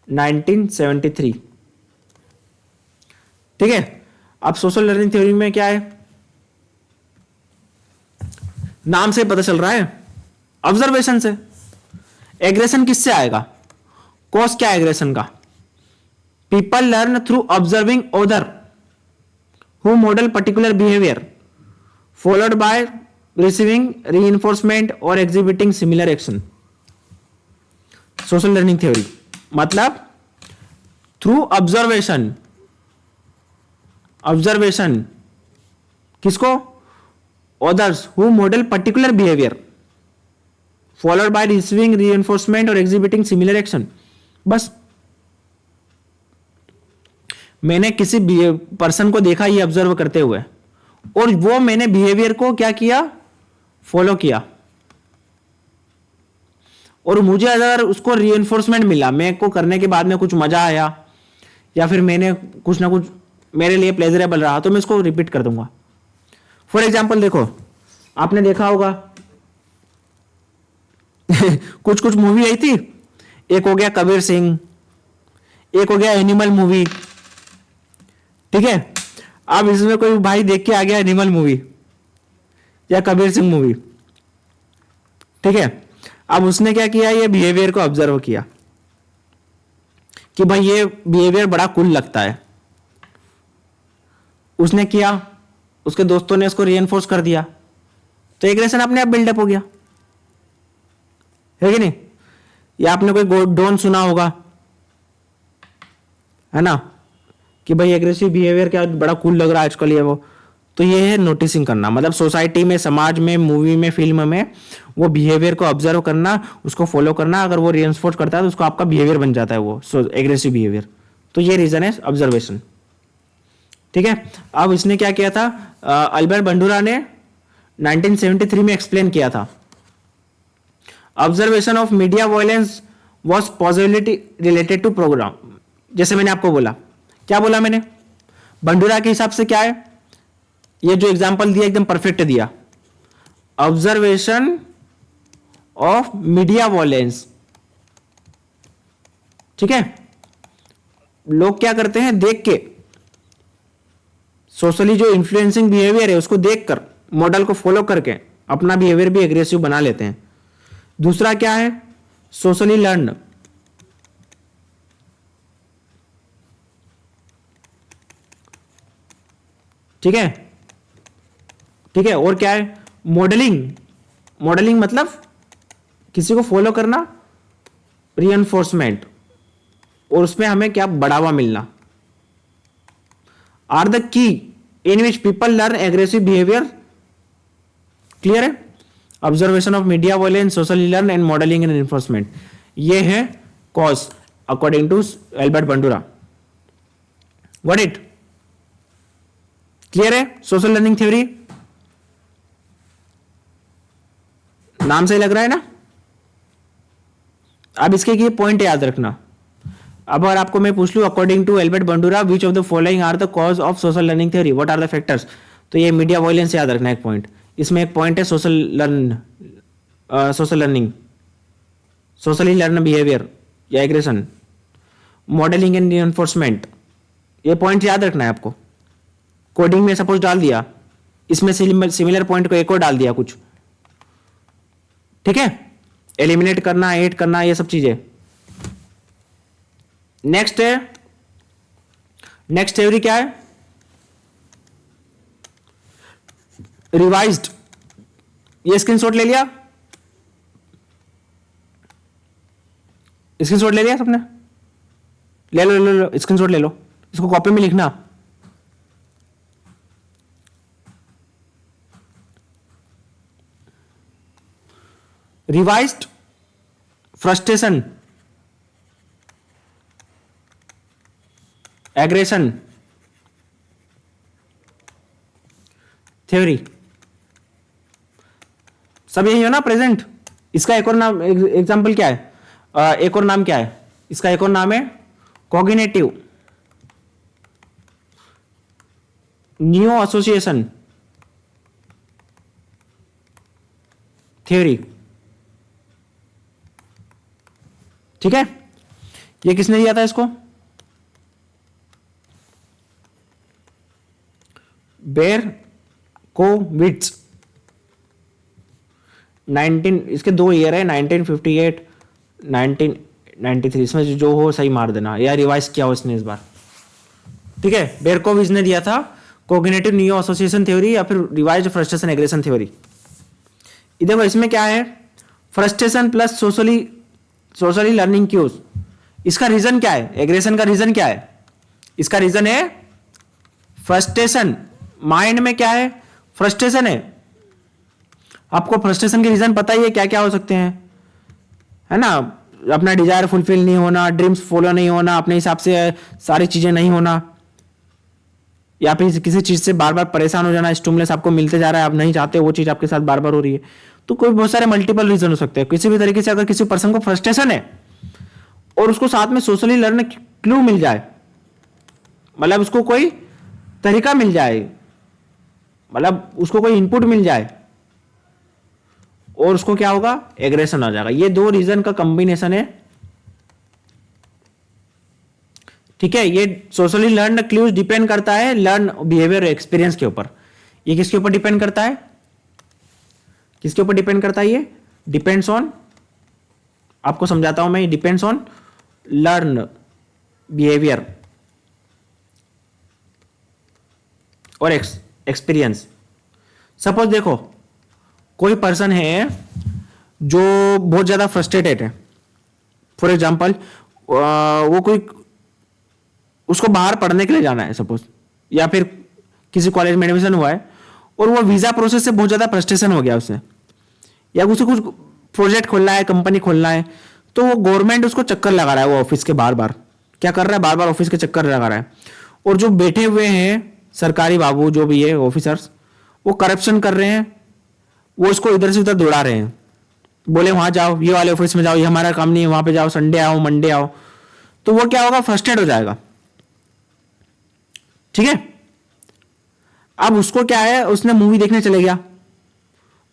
Speaker 1: 1973, ठीक है। अब सोशल लर्निंग थ्योरी में क्या है, नाम से पता चल रहा है, ऑब्जर्वेशन से। एग्रेशन किससे आएगा, कॉज क्या है एग्रेशन का, people learn through observing other who model particular behaviour followed by receiving reinforcement और exhibiting similar action. Social learning theory मतलब थ्रू ऑब्जर्वेशन, ऑब्जर्वेशन किसको, others who model particular behavior followed by receiving reinforcement और exhibiting similar action। बस मैंने किसी person को देखा ये ऑब्जर्व करते हुए, और वो मैंने बिहेवियर को क्या किया, फॉलो किया, और मुझे अगर उसको रीइंफोर्समेंट मिला, मेरे को करने के बाद में कुछ मजा आया या फिर मैंने कुछ ना कुछ मेरे लिए प्लेजरेबल रहा, तो मैं उसको रिपीट कर दूंगा। फॉर एग्जाम्पल देखो, आपने देखा होगा कुछ कुछ मूवी आई थी, एक हो गया कबीर सिंह, एक हो गया एनिमल मूवी, ठीक है। अब इसमें कोई भाई देख के आ गया एनिमल मूवी या कबीर सिंह मूवी, ठीक है। अब उसने क्या किया, ये बिहेवियर को ऑब्जर्व किया कि भाई ये बिहेवियर बड़ा कूल लगता है, उसने किया, उसके दोस्तों ने उसको रीइंफोर्स कर दिया, तो एग्रेशन अपने आप बिल्डअप हो गया, है कि नहीं। या आपने कोई डॉन सुना होगा, है ना, कि भाई एग्रेसिव बिहेवियर क्या बड़ा कूल लग रहा है आजकल ये वो, तो ये है नोटिसिंग करना, मतलब सोसाइटी में, समाज में, मूवी में, फिल्म में वो बिहेवियर को ऑब्जर्व करना, उसको फॉलो करना। अगर वो रिइंफोर्स करता है तो उसको आपका बिहेवियर बन जाता है वो एग्रेसिव बिहेवियर। तो ये रीजन है ऑब्जर्वेशन। ठीक है, अब इसने क्या किया था, अल्बर्ट बंडूरा ने 1973 में एक्सप्लेन किया था, observation of media violence was possibility related to programme. जैसे मैंने आपको बोला, क्या बोला मैंने, बंडूरा के हिसाब से क्या है, ये जो एग्जांपल दिया एकदम परफेक्ट दिया, ऑब्जर्वेशन ऑफ मीडिया वायलेंस। ठीक है, लोग क्या करते हैं, देख के सोशली जो इन्फ्लुएंसिंग बिहेवियर है उसको देखकर, मॉडल को फॉलो करके अपना बिहेवियर भी एग्रेसिव बना लेते हैं। दूसरा क्या है, सोशली लर्न। ठीक है, ठीक है, और क्या है, मॉडलिंग। मॉडलिंग मतलब किसी को फॉलो करना, रिइंफोर्समेंट, और उसमें हमें क्या, बढ़ावा मिलना, are the key in which people learn aggressive behaviour. Clear है, observation of media violence, socially learn and modelling and enforcement, ये है cause according to Albert Bandura. What it, clear है, सोशल लर्निंग थ्योरी, नाम से लग रहा है ना। अब इसके ये पॉइंट याद रखना। अब अगर आपको मैं पूछ लूं, according to Albert Bandura which of the following are the cause of social learning theory, what are the factors, तो ये मीडिया वायलेंस याद रखना एक पॉइंट। इसमें एक पॉइंट है social learning, socially learn behaviour या एग्रेशन, मॉडलिंग एंड एनफोर्समेंट, ये पॉइंट याद रखना है आपको। कोडिंग में सपोज डाल दिया, इसमें सिमिलर पॉइंट को एक और डाल दिया कुछ। ठीक है, एलिमिनेट करना, ऐड करना, ये सब चीजें। नेक्स्ट है, नेक्स्ट थ्योरी क्या है, रिवाइज्ड। ये स्क्रीनशॉट ले लिया, स्क्रीनशॉट ले लिया सबने, ले लो ले लो स्क्रीनशॉट ले लो, इसको कॉपी में लिखना। रिवाइज्ड फ्रस्ट्रेशन, एग्रेशन थ्योरी, सब यही हो ना प्रेजेंट। इसका एक और नाम, एग्जाम्पल क्या है, एक और नाम क्या है इसका, एक और नाम है कॉग्निटिव न्यू एसोसिएशन थ्योरी। ठीक है, ये किसने दिया था इसको, बेरकोविट्ज। 19, इसके दो ईयर है, 1958 1993, इसमें जो हो सही मार देना, या रिवाइज किया हो इसने इस बार। ठीक है, बेरकोविच ने दिया था कोग्निटिव न्यू एसोसिएशन थ्योरी या फिर रिवाइज्ड फ्रस्ट्रेशन एग्रेशन थ्योरी। देखो इसमें क्या है, frustration plus socially learning cues. इसका रीजन क्या है, एग्रेशन का रीजन क्या है, इसका रीजन है फ्रस्ट्रेशन। माइंड में क्या है, फ्रस्ट्रेशन है। आपको फ्रस्ट्रेशन के रीजन पता ही है क्या क्या हो सकते हैं, है ना, अपना डिजायर फुलफिल नहीं होना, ड्रीम्स फॉलो नहीं होना, अपने हिसाब से सारी चीजें नहीं होना, या फिर किसी चीज से बार बार परेशान हो जाना, स्टिमुलस आपको मिलते जा रहा है, आप नहीं चाहते वो चीज आपके साथ बार बार हो रही है। तो कोई बहुत सारे मल्टीपल रीजन हो सकते हैं। किसी भी तरीके से अगर किसी पर्सन को फ्रस्ट्रेशन है और उसको साथ में सोशली लर्न क्लू मिल जाए, मतलब उसको कोई तरीका मिल जाए, मतलब उसको कोई इनपुट मिल जाए, और उसको क्या होगा, एग्रेशन आ जाएगा। ये दो रीजन का कॉम्बिनेशन है। ठीक है, ये सोशली लर्न क्लूज डिपेंड करता है लर्न बिहेवियर एक्सपीरियंस के ऊपर। ये किसके ऊपर डिपेंड करता है, किसके ऊपर डिपेंड करता है, ये डिपेंड्स ऑन, आपको समझाता हूं मैं, डिपेंड्स ऑन लर्न बिहेवियर और एक्सपीरियंस। सपोज देखो कोई पर्सन है जो बहुत ज्यादा फ्रस्ट्रेटेड है, फॉर एग्जाम्पल वो कोई, उसको बाहर पढ़ने के लिए जाना है सपोज, या फिर किसी कॉलेज में एडमिशन हुआ है और वो वीजा प्रोसेस से बहुत ज्यादा फ्रस्ट्रेशन हो गया उससे, या उसे कुछ प्रोजेक्ट खोलना है, कंपनी खोलना है, तो वो गवर्नमेंट उसको चक्कर लगा रहा है, वो ऑफिस के बार बार क्या कर रहा है, बार बार ऑफिस के चक्कर लगा रहा है। और जो बैठे हुए हैं सरकारी बाबू जो भी है ऑफिसर्स, वो करप्शन कर रहे हैं, वो उसको इधर से उधर दौड़ा रहे हैं, बोले वहां जाओ, ये वाले ऑफिस में जाओ, ये हमारा काम नहीं है, वहां पे जाओ, संडे आओ, मंडे आओ। तो वो क्या होगा, फ्रस्ट्रेट हो जाएगा। ठीक है, अब उसको क्या है, उसने मूवी देखने चले गया,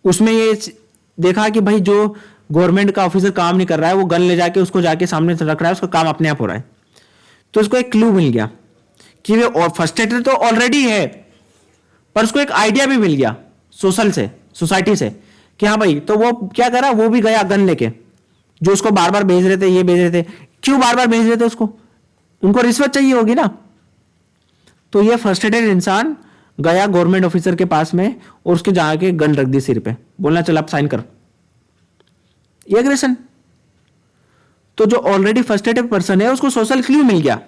Speaker 1: उसमें ये देखा कि भाई जो गवर्नमेंट का ऑफिसर काम नहीं कर रहा है, वो गन ले जाके उसको जाके सामने से रख रहा है, उसका काम अपने आप हो रहा है। तो उसको एक क्लू मिल गया कि वे फ्रस्ट्रेटेड तो ऑलरेडी है, पर उसको एक आइडिया भी मिल गया सोशल से, सोसाइटी से, कि हाँ भाई, तो वो क्या करा, वो भी गया गन लेके, जो उसको बार बार भेज रहे थे, ये भेज रहे थे, क्यों बार बार भेज रहे थे उसको, उनको रिश्वत चाहिए होगी ना। तो ये फ्रस्ट्रेटेड इंसान गया गवर्नमेंट ऑफिसर के पास में और उसके जाके गन रख दी सिर पे, बोलना चल आप साइन कर, ये एग्रेशन। तो जो ऑलरेडी फ्रस्ट्रेटेड पर्सन है उसको सोशल क्लू मिल गया,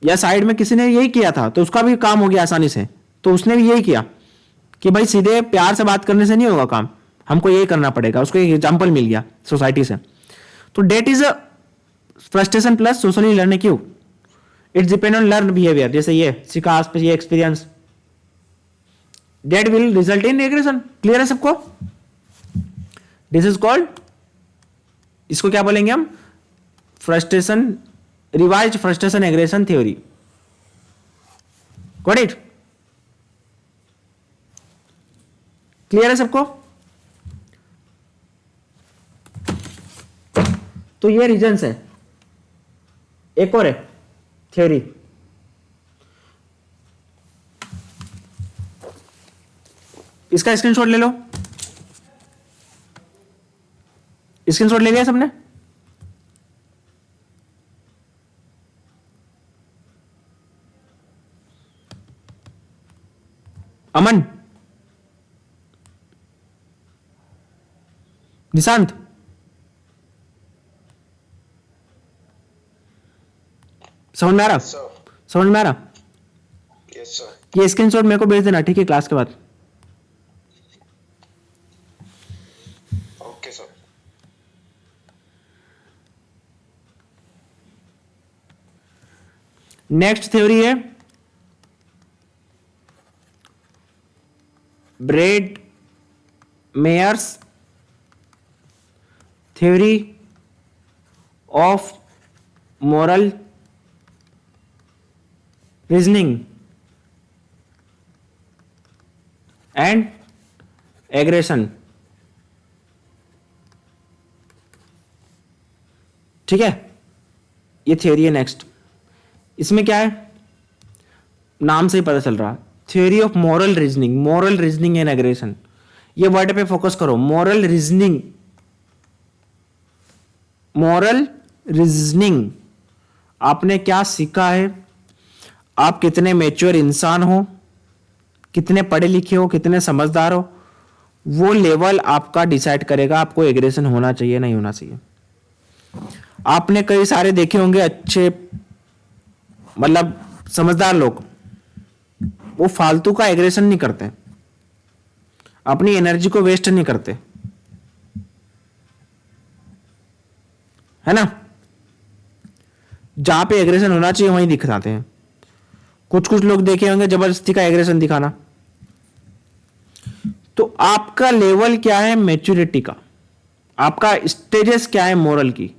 Speaker 1: या साइड में किसी ने यही किया था तो उसका भी काम हो गया आसानी से, तो उसने भी यही किया कि भाई सीधे प्यार से बात करने से नहीं होगा काम, हमको यही करना पड़ेगा, उसको एक एग्जाम्पल मिल गया सोसाइटी से। तो that is a frustration plus socially learn cue, it's depend on learn behaviour, जैसे ये सिकास पे ये experience, that will result in aggression. Clear है सबको? दिस इज कॉल्ड, इसको क्या बोलेंगे हम, frustration, revised frustration aggression theory. Got it? Clear है सबको? तो ये रीजंस है, एक और है थ्योरी, इसका स्क्रीनशॉट ले लो। स्क्रीनशॉट ले लिया सबने? अमन, निशांत, समझ में आ रहा? समझ में आ रहा?
Speaker 2: Yes sir.
Speaker 1: ये स्क्रीनशॉट मेरे को भेज देना, ठीक है, क्लास के बाद।
Speaker 2: Okay sir.
Speaker 1: नेक्स्ट थ्योरी है Bredemeier's theory of moral reasoning and aggression. ठीक है, ये थ्योरी है नेक्स्ट। इसमें क्या है, नाम से ही पता चल रहा, theory of moral reasoning, moral reasoning and aggression. ये वर्ड पे फोकस करो, मॉरल रीजनिंग, मॉरल रीजनिंग। आपने क्या सीखा है, आप कितने मैच्योर इंसान हो, कितने पढ़े लिखे हो, कितने समझदार हो, वो लेवल आपका डिसाइड करेगा आपको एग्रेशन होना चाहिए नहीं होना चाहिए। आपने कई सारे देखे होंगे अच्छे, मतलब समझदार लोग, वो फालतू का एग्रेशन नहीं करते, अपनी एनर्जी को वेस्ट नहीं करते, है ना। जहां पे एग्रेशन होना चाहिए वहीं दिखाते हैं। कुछ कुछ लोग देखे होंगे जबरदस्ती का एग्रेशन दिखाना। तो आपका लेवल क्या है मैच्योरिटी का, आपका स्टेजेस क्या है मोरल की,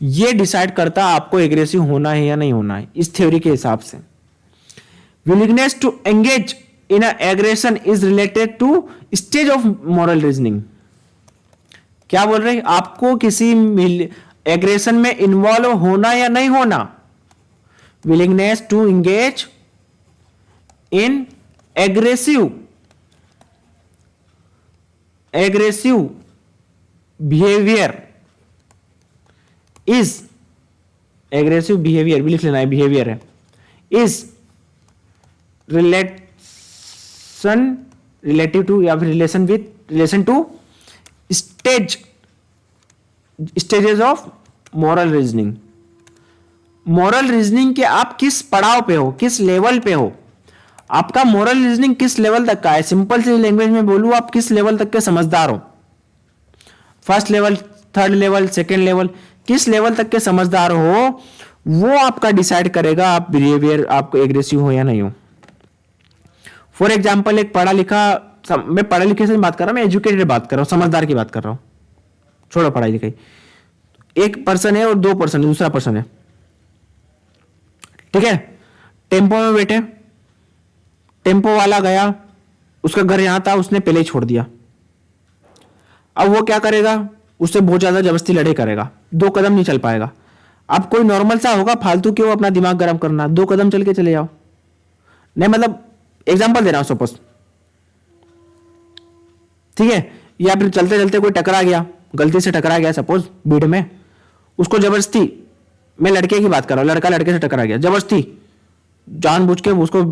Speaker 1: ये डिसाइड करता आपको एग्रेसिव होना है या नहीं होना है, इस थ्योरी के हिसाब से। Willingness to engage in aggression is related to stage of moral reasoning. क्या बोल रहे हैं, आपको किसी एग्रेशन में इन्वॉल्व होना या नहीं होना, willingness to engage in aggressive behaviour is, aggressive behaviour भी लिख लेना है, बिहेवियर है, इज रिलेटिव टू या फिर relation two stages of moral reasoning. Moral reasoning के आप किस पड़ाव पे हो, किस लेवल पे हो, आपका मोरल रीजनिंग किस लेवल तक का है। सिंपल सी लैंग्वेज में बोलूं, आप किस लेवल तक के समझदार हो, first level, third level, second level, किस लेवल तक के समझदार हो, वो आपका डिसाइड करेगा आप बिहेवियर, आपको एग्रेसिव हो या नहीं हो। फॉर एग्जाम्पल, एक पढ़ा लिखा, मैं पढ़े लिखे से बात कर रहा हूं, मैं एजुकेटेड बात कर रहा हूं, समझदार की बात कर रहा हूं, छोड़ो पढ़ाई लिखाई। एक पर्सन है और दो पर्सन है, दूसरा पर्सन है, ठीक है, टेम्पो में बैठे, टेम्पो वाला गया, उसका घर यहां था, उसने पहले ही छोड़ दिया। अब वो क्या करेगा, उससे बहुत ज्यादा जबरदस्ती लड़ाई करेगा, 2 कदम नहीं चल पाएगा। अब कोई नॉर्मल सा होगा, फालतू क्यों अपना दिमाग गर्म करना, 2 कदम चल के चले जाओ। नहीं मतलब एग्जांपल दे रहा हूं, सपोज, ठीक है, या फिर चलते चलते कोई टकरा गया, गलती से टकरा गया सपोज भीड़ में, उसको जबरदस्ती, मैं लड़के की बात कर रहा हूं, लड़का लड़के से टकरा गया, जबरदस्ती जानबूझ के उसको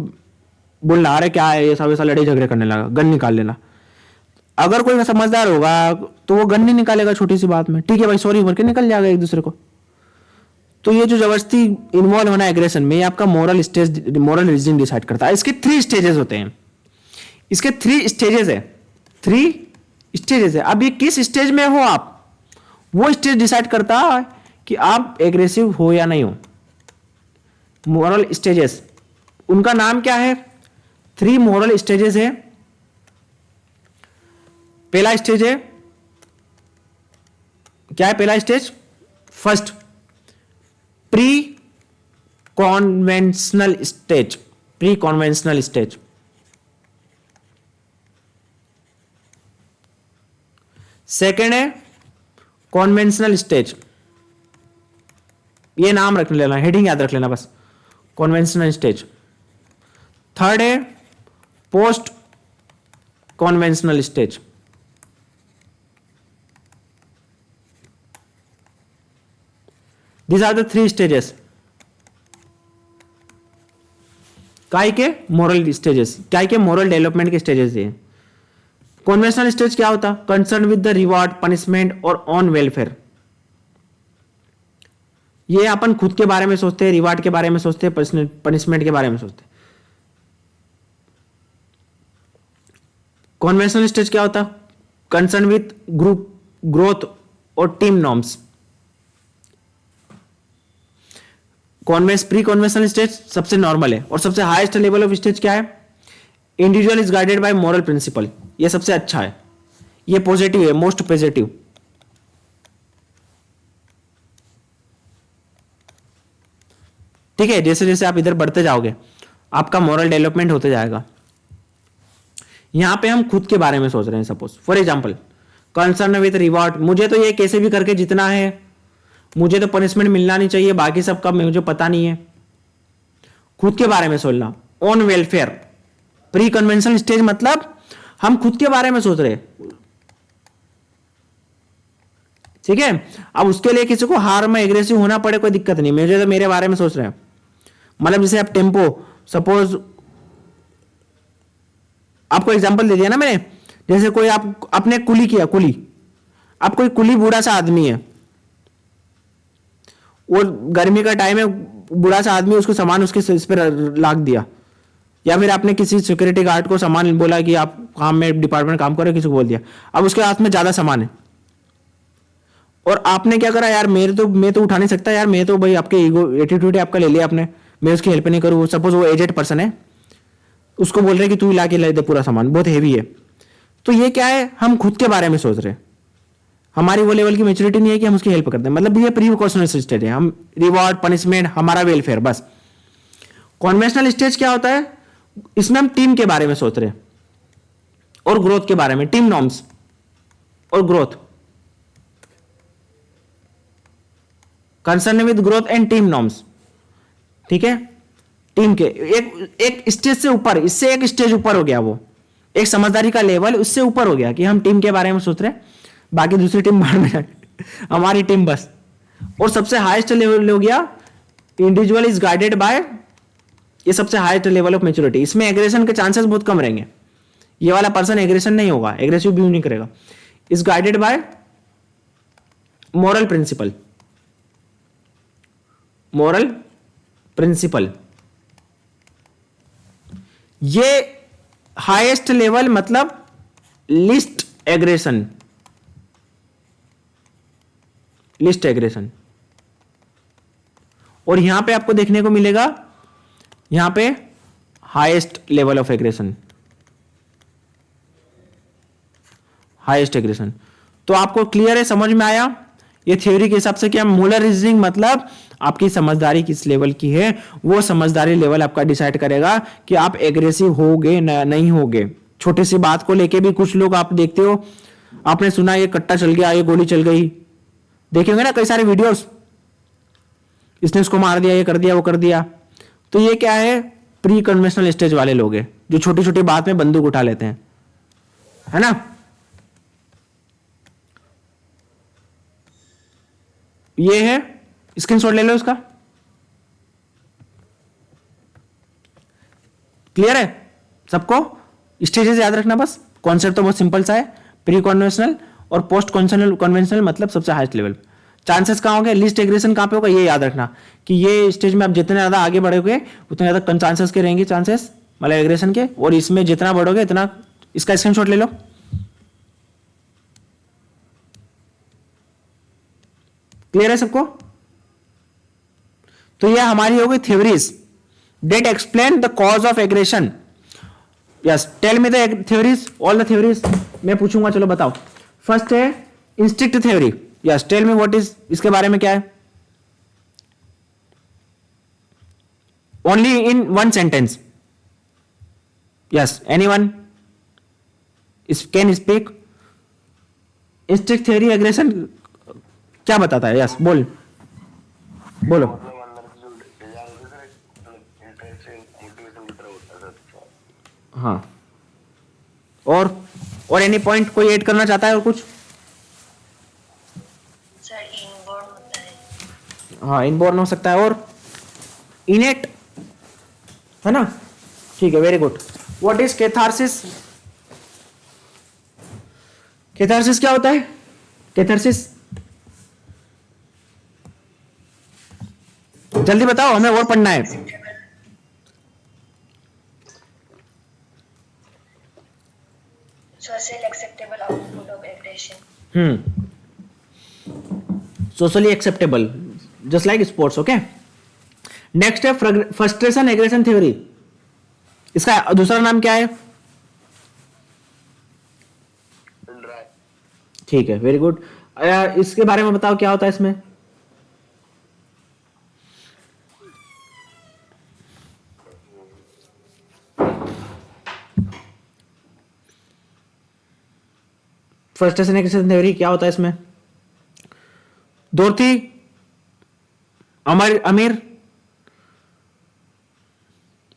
Speaker 1: बोलना, अरे क्या है ये सब, ऐसा लड़ाई झगड़े करने लगा, गन निकाल लेना। अगर कोई समझदार होगा तो वो गन नहीं निकालेगा छोटी सी बात में, ठीक है भाई सॉरी बोल के निकल जाएगा एक दूसरे को। तो ये जो जबरदस्ती इन्वॉल्व होना एग्रेशन में, ये आपका moral stage, moral reasoning decide करता है। इसके 3 स्टेजेस होते हैं, इसके 3 स्टेजेस है, 3 स्टेजेस है। अब ये किस स्टेज में हो आप, वो स्टेज डिसाइड करता है कि आप एग्रेसिव हो या नहीं हो। मोरल स्टेजेस, उनका नाम क्या है, 3 मोरल स्टेजेस है। पहला स्टेज है, क्या है पहला stage, first pre conventional stage, pre conventional stage. Second है कॉन्वेंशनल स्टेज, ये नाम रख लेना, हेडिंग याद रख लेना बस, कॉन्वेंशनल स्टेज। थर्ड है post conventional stage. These are the 3 stages, काय के मोरल स्टेजेस, काय के मोरल डेवलपमेंट के स्टेजेस ये। कॉन्वेंशनल स्टेज क्या होता, concern with the reward, punishment और ऑन वेलफेयर। ये अपन खुद के बारे में सोचते हैं, रिवार्ड के बारे में सोचते हैं, पनिशमेंट के बारे में सोचते हैं। कॉन्वेंशनल स्टेज क्या होता, कंसर्न विद ग्रुप ग्रोथ और team norms. Pre conventional stage सबसे नॉर्मल है, और सबसे हाईएस्ट लेवल ऑफ स्टेज क्या है, individual is guided by moral principle. ये सबसे अच्छा है, ये पॉजिटिव है, मोस्ट पॉजिटिव। ठीक है, जैसे जैसे आप इधर बढ़ते जाओगे आपका मॉरल डेवलपमेंट होते जाएगा। यहां पे हम खुद के बारे में सोच रहे हैं, suppose for example concern with reward, मुझे तो ये कैसे भी करके जितना है, मुझे तो पनिशमेंट मिलना नहीं चाहिए, बाकी सब का मुझे पता नहीं है, खुद के बारे में सोचना। On welfare, pre conventional stage मतलब हम खुद के बारे में सोच रहे हैं, ठीक है। अब उसके लिए किसी को हार में एग्रेसिव होना पड़े कोई दिक्कत नहीं, मुझे तो मेरे बारे में सोच रहे हैं। मतलब जैसे आप टेम्पो, सपोज आपको एग्जांपल दे दिया ना मैंने, जैसे कोई आप अपने कुली किया, कुली, अब कोई कुली बूढ़ा सा आदमी है, वो गर्मी का टाइम है, बूढ़ा सा आदमी, उसको सामान उसके इस पर लाद दिया, या फिर आपने किसी सिक्योरिटी गार्ड को सामान बोला कि आप काम में डिपार्टमेंट काम करो, किसी को बोल दिया, अब उसके हाथ में ज्यादा सामान है, और आपने क्या करा, यार मैं तो उठा नहीं सकता, यार मैं तो भाई आपके ईगो एटीट्यूड है आपका, ले लिया आपने, मैं उसकी हेल्प नहीं करूँ। सपोज वो एजेड पर्सन है, उसको बोल रहे कि तू ला के ला दे पूरा सामान, बहुत हेवी है। तो ये क्या है, हम खुद के बारे में सोच रहे हैं, हमारी वो लेवल की मैच्योरिटी नहीं है कि हम उसकी हेल्प करते हैं। मतलब ये प्रीकॉशनल स्टेज है, हम रिवॉर्ड, पनिशमेंट, हमारा वेलफेयर बस। कॉन्वेंशनल स्टेज क्या होता है, इसमें हम टीम के बारे में सोच रहे हैं और ग्रोथ के बारे में, टीम नॉर्म्स और growth, concern with growth and team norms, ठीक है। टीम के एक स्टेज से ऊपर, इससे एक स्टेज ऊपर हो गया, वो एक समझदारी का लेवल उससे ऊपर हो गया कि हम टीम के बारे में सोच रहे हैं, बाकी दूसरी टीम बाहर में जाए, हमारी टीम बस। और सबसे हाईएस्ट लेवल हो गया इंडिविजुअल इज गाइडेड बाय, ये सबसे हाईएस्ट लेवल ऑफ मैच्योरिटी। इसमें एग्रेशन के चांसेस बहुत कम रहेंगे, ये वाला पर्सन एग्रेशन नहीं होगा, एग्रेसिव भी नहीं करेगा। Is guided by moral principle, moral principle. ये हाईएस्ट लेवल मतलब लिस्ट एग्रेशन, लिस्ट एग्रेशन। और यहां पे आपको देखने को मिलेगा यहां पे highest level of aggression, highest aggression. तो आपको क्लियर है, समझ में आया? ये थ्योरी के हिसाब से क्या मूलर रीजनिंग मतलब आपकी समझदारी किस लेवल की है, वो समझदारी लेवल आपका डिसाइड करेगा कि आप एग्रेसिव होगे नहीं होगे। छोटी सी बात को लेके भी कुछ लोग आप देखते हो, आपने सुना ये कट्टा चल गया, ये गोली चल गई, देखे होंगे ना कई सारे वीडियोस, इसने उसको मार दिया, ये कर दिया, वो कर दिया। तो ये क्या है, प्री कन्वेंशनल स्टेज वाले लोग हैं जो छोटी छोटी बात में बंदूक उठा लेते हैं, है ना। ये है, स्क्रीनशॉट ले लो इसका। क्लियर है सबको? स्टेजेस याद रखना बस, कॉन्सेप्ट तो बहुत सिंपल सा है। प्री कन्वेंशनल और पोस्ट कन्वेंशनल मतलब सबसे हाईएस्ट लेवल। चांसेस कहां होंगे, लिस्ट एग्रेशन कहां पे होगा, ये याद रखना कि ये स्टेज में आप जितने ज्यादा आगे बढ़ोगे उतने ज्यादा चांसेस के रहेंगे, चांसेस मतलब एग्रेशन के। और इसमें जितना बढ़ोगे इतना, इसका स्क्रीनशॉट ले लो। क्लियर है सबको? तो ये हमारी हो गई theories that explain the cause of aggression. Yes, tell me the theories, all the theories. मैं पूछूंगा, चलो बताओ। फर्स्ट है instinct theory. Yes, tell me what is, इसके बारे में क्या है? Only in one sentence. Yes, anyone can speak. Instinct theory aggression क्या बताता है? यस, बोलो।
Speaker 2: मतलब अंदर से जो डिजायर होती है सर, मतलब इंटरेस्ट से मोटिवेशन की तरह होता है सर।
Speaker 1: हाँ, और एनी पॉइंट कोई ऐड करना चाहता है और कुछ?
Speaker 3: सर इनबॉर्न होता है।
Speaker 1: हाँ, इनबॉर्न हो सकता है, और इनेट है ना। ठीक है, very good. What is catharsis? Catharsis क्या होता है? कैथारसिस जल्दी बताओ, हमें और पढ़ना है।
Speaker 3: Social acceptable output of aggression.
Speaker 1: Socially acceptable, just like sports. Okay, next है फ्रस्ट्रेशन एग्रेशन थ्योरी। इसका दूसरा नाम क्या है? ठीक है, वेरी गुड। इसके बारे में बताओ, क्या होता है इसमें? फ्रस्ट्रेशन एग्रेशन थ्योरी क्या होता है इसमें? दोर्थी, अमीर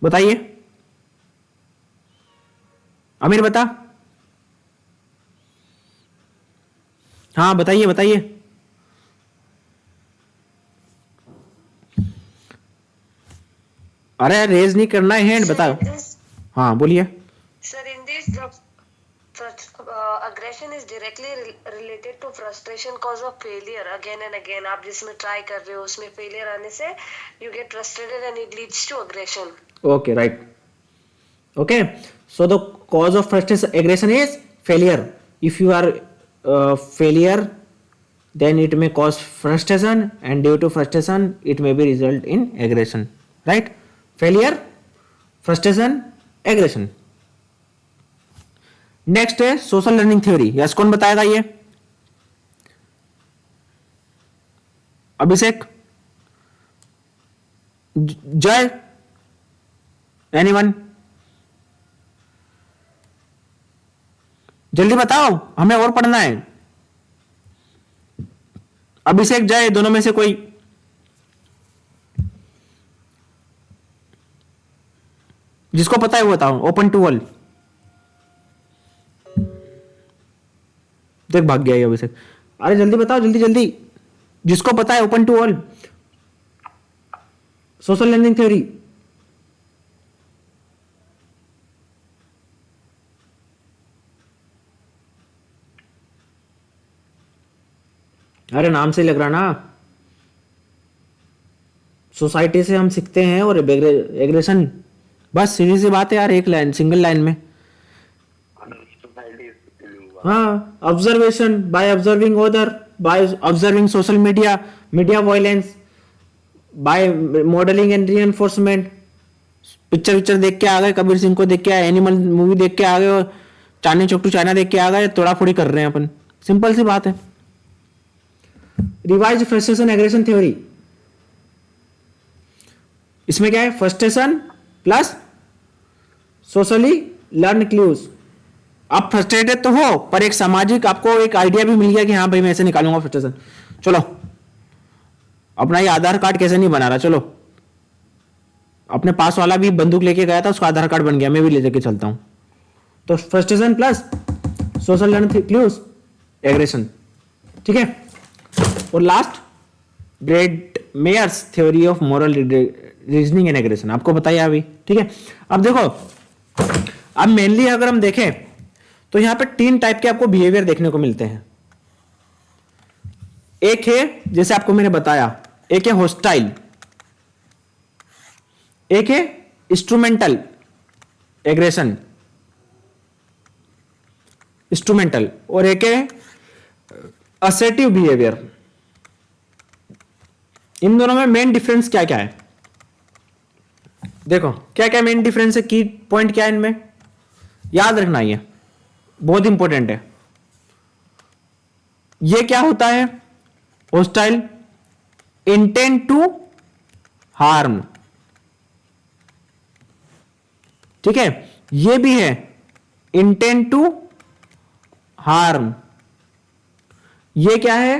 Speaker 1: बताइए। अमीर बता। हाँ बताइए बताइए। अरे रेज नहीं करना है, हैंड बताओ। हाँ बोलिए।
Speaker 3: Sir in this aggression is directly related to frustration cause of failure again and again। आप जिसमें ट्राई कर रहे हो उसमें फेलियर आने से you get frustrated and it leads to aggression।
Speaker 1: Okay, right. Okay, so the cause of frustration aggression is failure. If you are failure, then it may cause frustration, and due to frustration it may be result in aggression, right? Failure, frustration, aggression. Next है social learning theory. Yes, कौन बताएगा ये? अभिषेक, जय, anyone? जल्दी बताओ, हमें और पढ़ना है। अभिषेक, जय, दोनों में से कोई? जिसको पता है वो बताओ। Open to all. देख भाग गया ये अभिषेक। अरे जल्दी बताओ, जल्दी जल्दी, जिसको पता है। Open to all, social learning theory. अरे नाम से लग रहा ना, सोसाइटी से हम सीखते हैं और एग्रेशन बस सीधी सी बात है यार, एक लाइन सिंगल लाइन में।
Speaker 2: सोसाइटी
Speaker 1: हाँ, observation, by observing other, by observing social media, media violence, by modelling and reinforcement. Picture विक्चर देख के आ गए, कबीर सिंह को देख के आए, एनिमल मूवी देख के आ गए और चांदनी चौक टू चाइना देख के आ गए, तोड़ा फोड़ी कर रहे हैं अपन। सिंपल सी बात है। रिवाइज फ्रस्ट्रेशन एग्रेशन थ्योरी, इसमें क्या है, frustration plus socially learn clues. आप फ्रस्ट्रेटेड तो हो, पर एक सामाजिक आपको एक आइडिया भी मिल गया कि हाँ भाई मैं ऐसे निकालूंगा फ्रस्ट्रेशन। चलो, अपना ये आधार कार्ड कैसे नहीं बना रहा, चलो अपने पास वाला भी बंदूक लेके गया था, उसका आधार कार्ड बन गया, मैं भी ले जाके चलता हूं। तो frustration plus social learn cues aggression, ठीक है। और last, Bredemeier's theory of moral reasoning and aggression, आपको बताइए अभी, ठीक है। अब देखो, अब मेनली अगर हम देखें तो यहां पे 3 टाइप के आपको बिहेवियर देखने को मिलते हैं। एक है, जैसे आपको मैंने बताया, एक है होस्टाइल, एक है इंस्ट्रूमेंटल एग्रेशन, इंस्ट्रूमेंटल, और एक है असर्टिव बिहेवियर। इन दोनों में मेन डिफरेंस क्या क्या है, देखो क्या क्या मेन डिफरेंस है, की पॉइंट क्या है इनमें, याद रखना, ये बहुत इंपॉर्टेंट है। ये क्या होता है, होस्टाइल, इंटेंट टू हार्म, ठीक है। ये भी है इंटेंट टू हार्म। ये क्या है,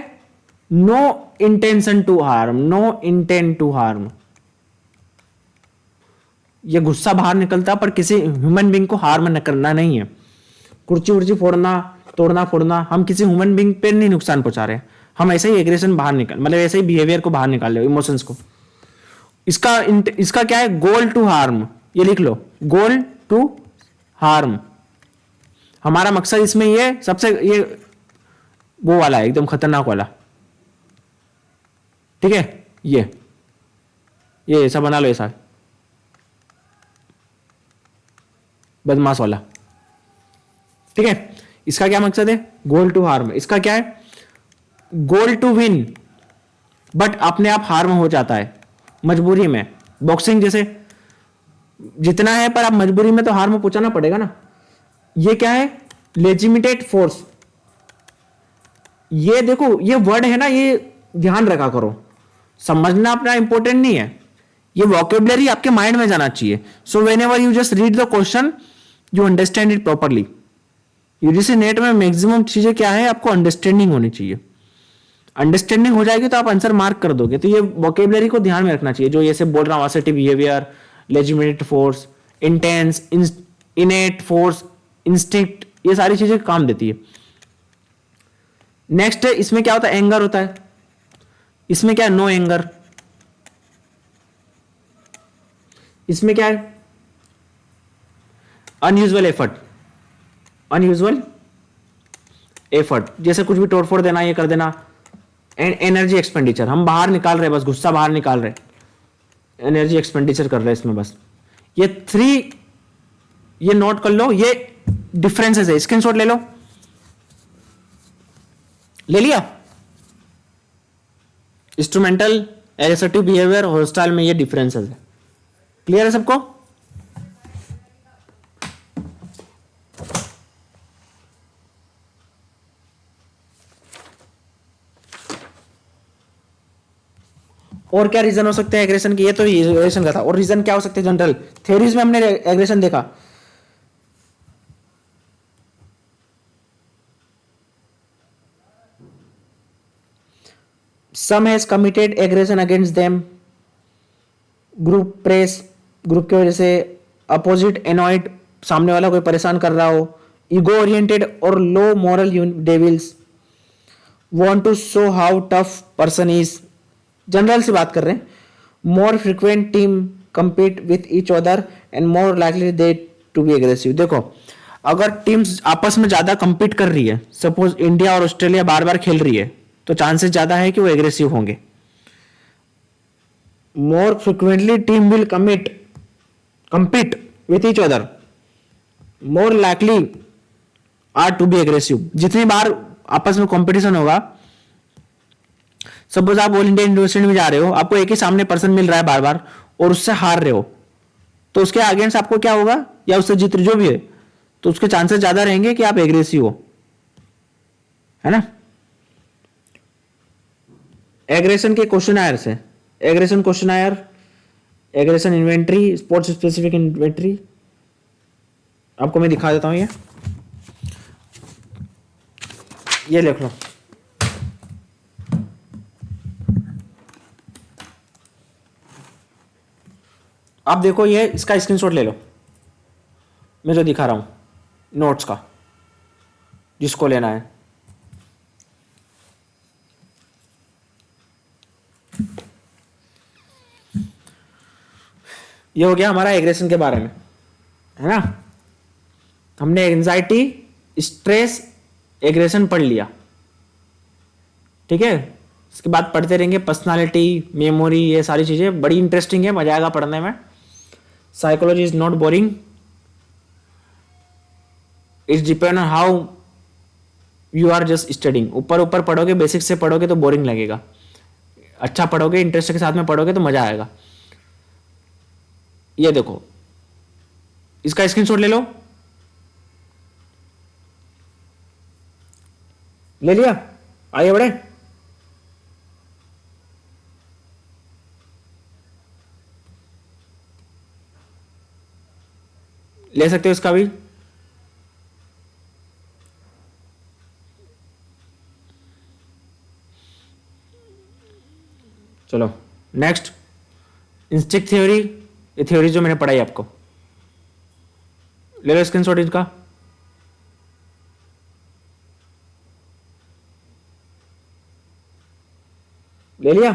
Speaker 1: no intention to harm, no intent to harm. ये गुस्सा बाहर निकलता पर किसी ह्यूमन बींग को हार्म न करना नहीं है। कुर्सी उर्सी फोड़ना, तोड़ना फोड़ना, हम किसी ह्यूमन बींग पे नहीं नुकसान पहुंचा रहे, हम ऐसे ही एग्रेशन बाहर निकल, मतलब ऐसे ही बिहेवियर को बाहर निकाल रहे हो, इमोशंस को। इसका क्या है, गोल टू हार्म, ये लिख लो, गोल टू हार्म। हमारा मकसद इसमें ये सबसे ये वो वाला है, एकदम खतरनाक वाला, ठीक है। ये ऐसा बना लो, ऐसा बदमाश वाला, ठीक है। इसका क्या मकसद है, गोल टू हार्म। इसका क्या है, गोल टू विन, बट अपने आप हार्म हो जाता है मजबूरी में। बॉक्सिंग जैसे जितना है, पर आप मजबूरी में तो हार्म पहुंचाना पड़ेगा ना। ये क्या है, लेजिमिटेड फोर्स। ये देखो, ये वर्ड है ना, ये ध्यान रखा करो, समझना अपना इंपॉर्टेंट नहीं है, ये वोकेबलरी आपके माइंड में जाना चाहिए। So when ever you just read the question, you understand it properly. UGC net में मैक्सिमम चीजें क्या है, आपको अंडरस्टैंडिंग होनी चाहिए। अंडरस्टैंडिंग हो जाएगी तो आप आंसर मार्क कर दोगे। तो ये वोकेबलरी को ध्यान में रखना चाहिए, जो ये से बोल रहा हूं, assertive behaviour, legitimate force, intense, innate force, instinct, ये सारी चीजें काम देती है। नेक्स्ट है, इसमें क्या होता है, एंगर होता है। इसमें क्या है, नो एंगर। इसमें क्या है, अनयूजुअल एफर्ट, अनयूजुअल एफर्ट, जैसे कुछ भी तोड़फोड़ देना, ये कर देना। एनर्जी एक्सपेंडिचर, हम बाहर निकाल रहे हैं, बस गुस्सा बाहर निकाल रहे, एनर्जी एक्सपेंडिचर कर रहे हैं इसमें बस। ये 3 ये नोट कर लो, ये डिफरेंसेस है, स्क्रीनशॉट ले लो, ले लिया। इंस्ट्रूमेंटल, असर्टिव बिहेवियर, होस्टाइल में ये डिफरेंसेस है। क्लियर है सबको? और क्या रीजन हो सकते हैं एग्रेशन के, ये तो एग्रेशन का था। और रीजन क्या हो सकते हैं जनरल थ्योरीज में, हमने एग्रेशन देखा। Some has committed aggression against them, group press, group की वजह से, अपोजिट एनॉइड, सामने वाला कोई परेशान कर रहा हो, ईगो ओरिएंटेड और low moral levels, want to show how tough person is, general से बात कर रहे हैं। More frequent team compete with each other and more likely they to be aggressive। देखो, अगर टीम्स आपस में ज्यादा compete कर रही है, सपोज इंडिया और ऑस्ट्रेलिया बार बार खेल रही है, तो चांसेस ज्यादा है कि वो एग्रेसिव होंगे। more frequently team will compete with each other, more likely are to be aggressive. जितनी बार आपस में कंपटीशन होगा, सपोज आप ऑल इंडिया यूनिवर्सिटी में जा रहे हो, आपको एक ही सामने पर्सन मिल रहा है बार बार और उससे हार रहे हो, तो उसके अगेंस्ट आपको क्या होगा, या उससे जीत जो भी है, तो उसके चांसेस ज्यादा रहेंगे कि आप एग्रेसिव हो, है ना। एग्रेशन के क्वेश्चन आयर से, aggression questionnaire, aggression inventory, sports specific inventory, आपको मैं दिखा देता हूं। ये लिख लो, आप देखो, ये इसका स्क्रीनशॉट ले लो, मैं जो दिखा रहा हूं नोट्स का, जिसको लेना है। ये हो गया हमारा एग्रेशन के बारे में, है ना। हमने एंजाइटी, स्ट्रेस, एग्रेशन पढ़ लिया, ठीक है। इसके बाद पढ़ते रहेंगे पर्सनालिटी, मेमोरी, ये सारी चीजें बड़ी इंटरेस्टिंग है, मजा आएगा पढ़ने में। Psychology is not boring, it's depend on how you are just studying. ऊपर ऊपर पढ़ोगे, बेसिक से पढ़ोगे तो बोरिंग लगेगा, अच्छा पढ़ोगे, इंटरेस्ट के साथ में पढ़ोगे तो मजा आएगा। ये देखो, इसका स्क्रीनशॉट ले लो, ले लिया, आइए बढ़े। ले सकते हो इसका भी। चलो नेक्स्ट, इंस्टिंक्ट थ्योरी, ये थ्योरी जो मैंने पढ़ाई आपको, ले लो स्क्रीनशॉट इसका। ले लिया।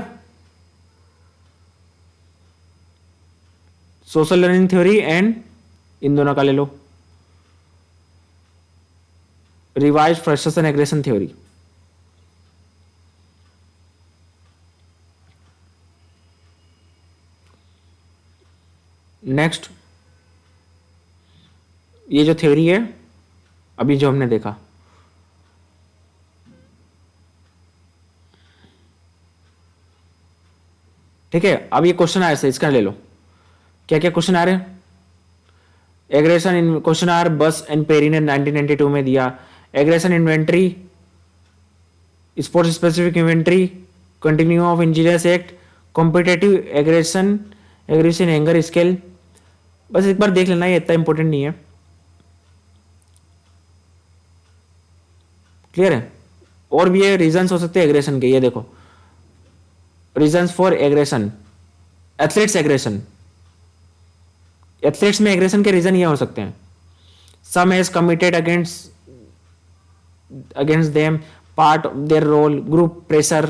Speaker 1: सोशल लर्निंग थ्योरी एंड इन दोनों का ले लो। Revise frustration aggression theory, next ये जो थ्योरी है अभी जो हमने देखा, ठीक है। अब ये क्वेश्चन आया से इसका ले लो, क्या क्या क्वेश्चन आ रहे हैं। एग्रेशन इन क्वेश्चन आर बस एंड पेरी ने 1992 में दिया। Aggression inventory, sports specific inventory, continue of engineers act, competitive aggression, aggression anger scale. बस एक बार देख लेना, ये इतना इंपॉर्टेंट नहीं है, क्लियर है। और भी ये रीजंस हो सकते हैं एग्रेशन के, ये देखो reasons for aggression, athletes aggression, athletes में एग्रेशन के रीजन ये हो सकते हैं। Some has committed against them, part of their role, group pressure,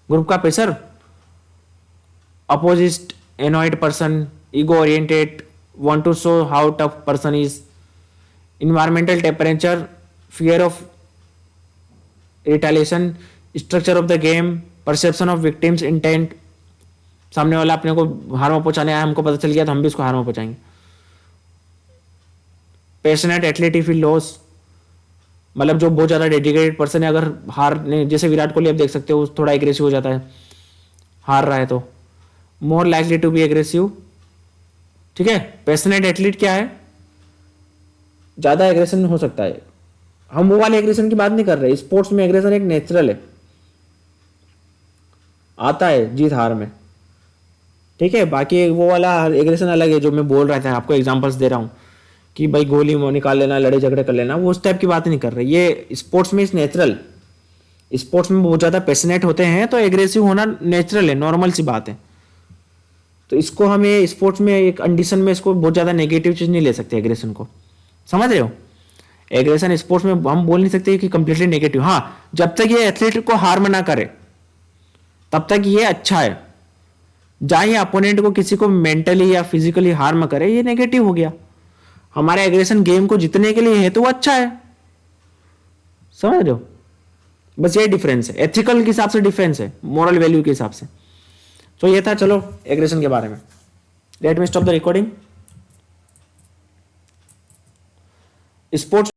Speaker 1: group का pressure, opposite annoyed person, ego oriented, want to show how tough person is, environmental temperature, fear of retaliation, structure of the game, perception of victims intent, सामने वाला अपने को हार में पहुंचाने आया, हमको पता चल गया तो हम भी उसको हार में पहुंचाएंगे। Passionate athlete if he loss, मतलब जो बहुत ज्यादा डेडिकेटेड पर्सन है, अगर हार ने, जैसे विराट कोहली आप देख सकते हो थोड़ा एग्रेसिव हो जाता है हार रहा है तो। More likely to be aggressive, ठीक है। पैशनेट एथलीट क्या है, ज्यादा एग्रेशन हो सकता है। हम वो वाले एग्रेशन की बात नहीं कर रहे, स्पोर्ट्स में एग्रेशन एक नेचुरल है, आता है जीत हार में, ठीक है। बाकी वो वाला एग्रेशन अलग है जो मैं बोल रहा था, आपको एग्जांपल्स दे रहा हूं कि भाई गोली निकाल लेना, लड़े झगड़े कर लेना, वो उस टाइप की बात नहीं कर रहे। ये स्पोर्ट्स में इस नेचुरल, स्पोर्ट्स में बहुत ज्यादा पैशनेट होते हैं तो एग्रेसिव होना नेचुरल है, नॉर्मल सी बात है। तो इसको हमें स्पोर्ट्स में एक कंडीशन में इसको बहुत ज्यादा नेगेटिव चीज नहीं ले सकते एग्रेशन को, समझ रहे हो। एग्रेशन स्पोर्ट्स में हम बोल नहीं सकते कि कंप्लीटली नेगेटिव, हाँ जब तक ये एथलीट को हार्म ना करे तब तक ये अच्छा है। जहां ये अपोनेंट को किसी को मेंटली या फिजिकली हार्म करे, ये नेगेटिव हो गया। हमारा एग्रेशन गेम को जीतने के लिए है तो वो अच्छा है, समझ रहे हो। बस ये डिफरेंस है, एथिकल के हिसाब से डिफरेंस है, मॉरल वैल्यू के हिसाब से। तो ये था चलो एग्रेशन के बारे में। Let me stop the recording. Sports